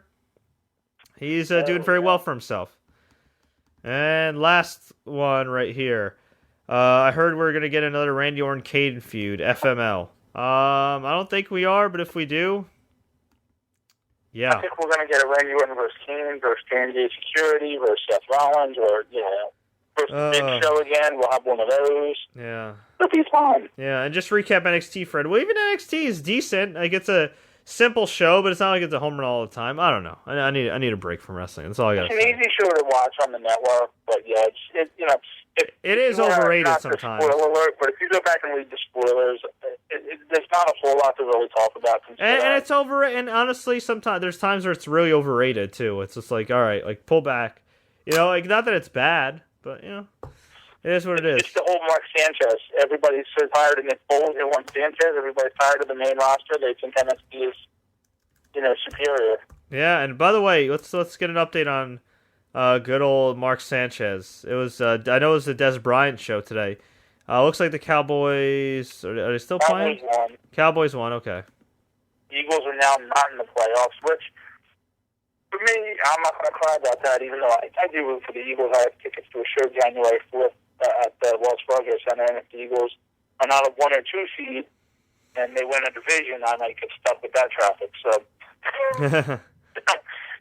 Speaker 1: He's doing very well for himself. And last one right here. I heard we're going to get another Randy Orton Kane feud, FML. I don't think we are, but if we do, yeah.
Speaker 4: I think we're going to get a Randy Orton versus Kane versus Standard Security versus Seth Rollins versus Big Show again. We'll have one of those.
Speaker 1: Yeah.
Speaker 4: It'll be fun.
Speaker 1: Yeah, and just recap NXT, Fred. Well, even NXT is decent. Like, it's a simple show, but it's not like it's a home run all the time. I don't know. I need a break from wrestling. That's all I got to say.
Speaker 4: It's an easy show to watch on the network, but yeah,
Speaker 1: it is overrated sometimes.
Speaker 4: Spoiler alert, but if you go back and read the spoilers, there's not a whole lot to really talk about.
Speaker 1: And it's overrated. And honestly, sometimes there's times where it's really overrated too. It's just like, all right, like pull back. Like not that it's bad, but it is what it is.
Speaker 4: It's the whole Mark Sanchez. Everybody's so tired of Nick Foles. They want Sanchez. Everybody's tired of the main roster. They think NXT is, superior.
Speaker 1: Yeah, and by the way, let's get an update on good old Mark Sanchez. It was I know it was the Des Bryant show today. Looks like the Cowboys are they still playing?
Speaker 4: Cowboys won.
Speaker 1: Cowboys won. Okay.
Speaker 4: Eagles are now not in the playoffs, which, for me, I'm not going to cry about that, even though I do root for the Eagles. I have tickets to a show January 4th at the Wells Fargo Center, and if the Eagles are not a 1 or 2 seed and they win a division, I might get stuck with that traffic. So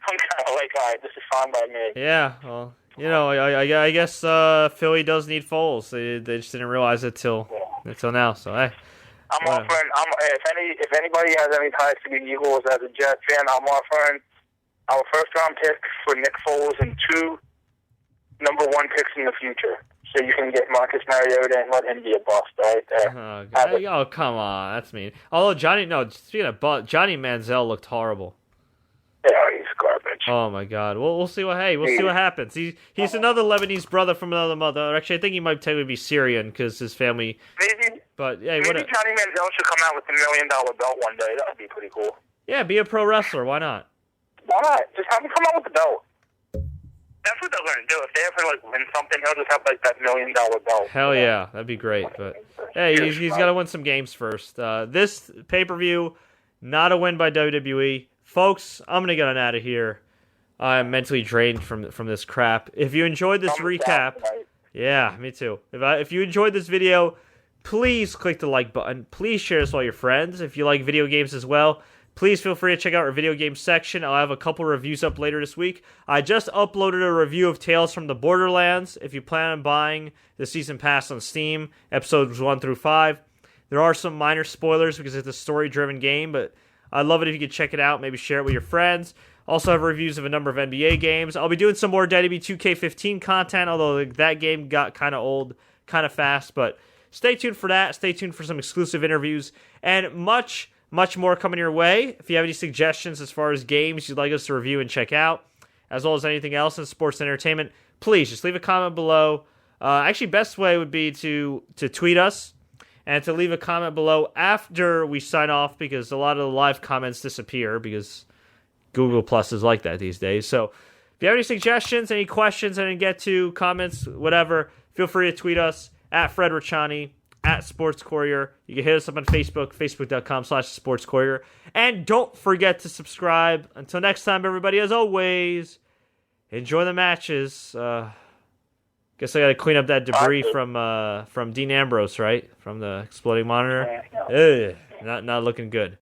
Speaker 4: I'm kind of like, all right, this is fine by me.
Speaker 1: Yeah, well, you know, I guess Philly does need Foles. They just didn't realize it till now. So hey,
Speaker 4: I'm offering. If anybody has any ties to the Eagles as a Jet fan, I'm offering our first-round pick for Nick Foles and 2 number 1 picks in the future. So you can get Marcus Mariota and let him be a bust right there.
Speaker 1: Oh, come on, that's mean. Although speaking of bust, Johnny Manziel looked horrible.
Speaker 4: Yeah, he's garbage.
Speaker 1: Oh my God. We'll see what happens. He's another Lebanese brother from another mother. Actually, I think he might technically be Syrian because his family.
Speaker 4: Maybe.
Speaker 1: But yeah,
Speaker 4: maybe Johnny Manziel should come out with the $1 million belt one day. That would be pretty cool.
Speaker 1: Yeah, be a pro wrestler. Why not?
Speaker 4: Why not? Just have him come out with the belt. That's what they're going to do. If they ever win something, he'll just have that $1 million belt.
Speaker 1: Hell yeah, that'd be great. But hey, he's got to win some games first. This pay-per-view, not a win by WWE. Folks, I'm going to get on out of here. I'm mentally drained from this crap. If you enjoyed this recap, yeah, me too. If you enjoyed this video, please click the like button. Please share this with all your friends. If you like video games as well, please feel free to check out our video game section. I'll have a couple reviews up later this week. I just uploaded a review of Tales from the Borderlands. If you plan on buying the season pass on Steam, episodes 1 through 5. There are some minor spoilers because it's a story-driven game, but I'd love it if you could check it out, maybe share it with your friends. Also have reviews of a number of NBA games. I'll be doing some more WWE 2K15 content, although that game got kind of old, kind of fast. But stay tuned for that. Stay tuned for some exclusive interviews and much more coming your way. If you have any suggestions as far as games you'd like us to review and check out, as well as anything else in sports and entertainment, please just leave a comment below. Actually, best way would be to tweet us. And to leave a comment below after we sign off, because a lot of the live comments disappear because Google Plus is like that these days. So if you have any suggestions, any questions I didn't get to, comments, whatever, feel free to tweet us at Fred Richani, at Sports Courier. You can hit us up on Facebook, facebook.com/Sports Courier. And don't forget to subscribe. Until next time, everybody, as always, enjoy the matches. Guess I got to clean up that debris from Dean Ambrose, right? From the exploding monitor. Ugh, not looking good.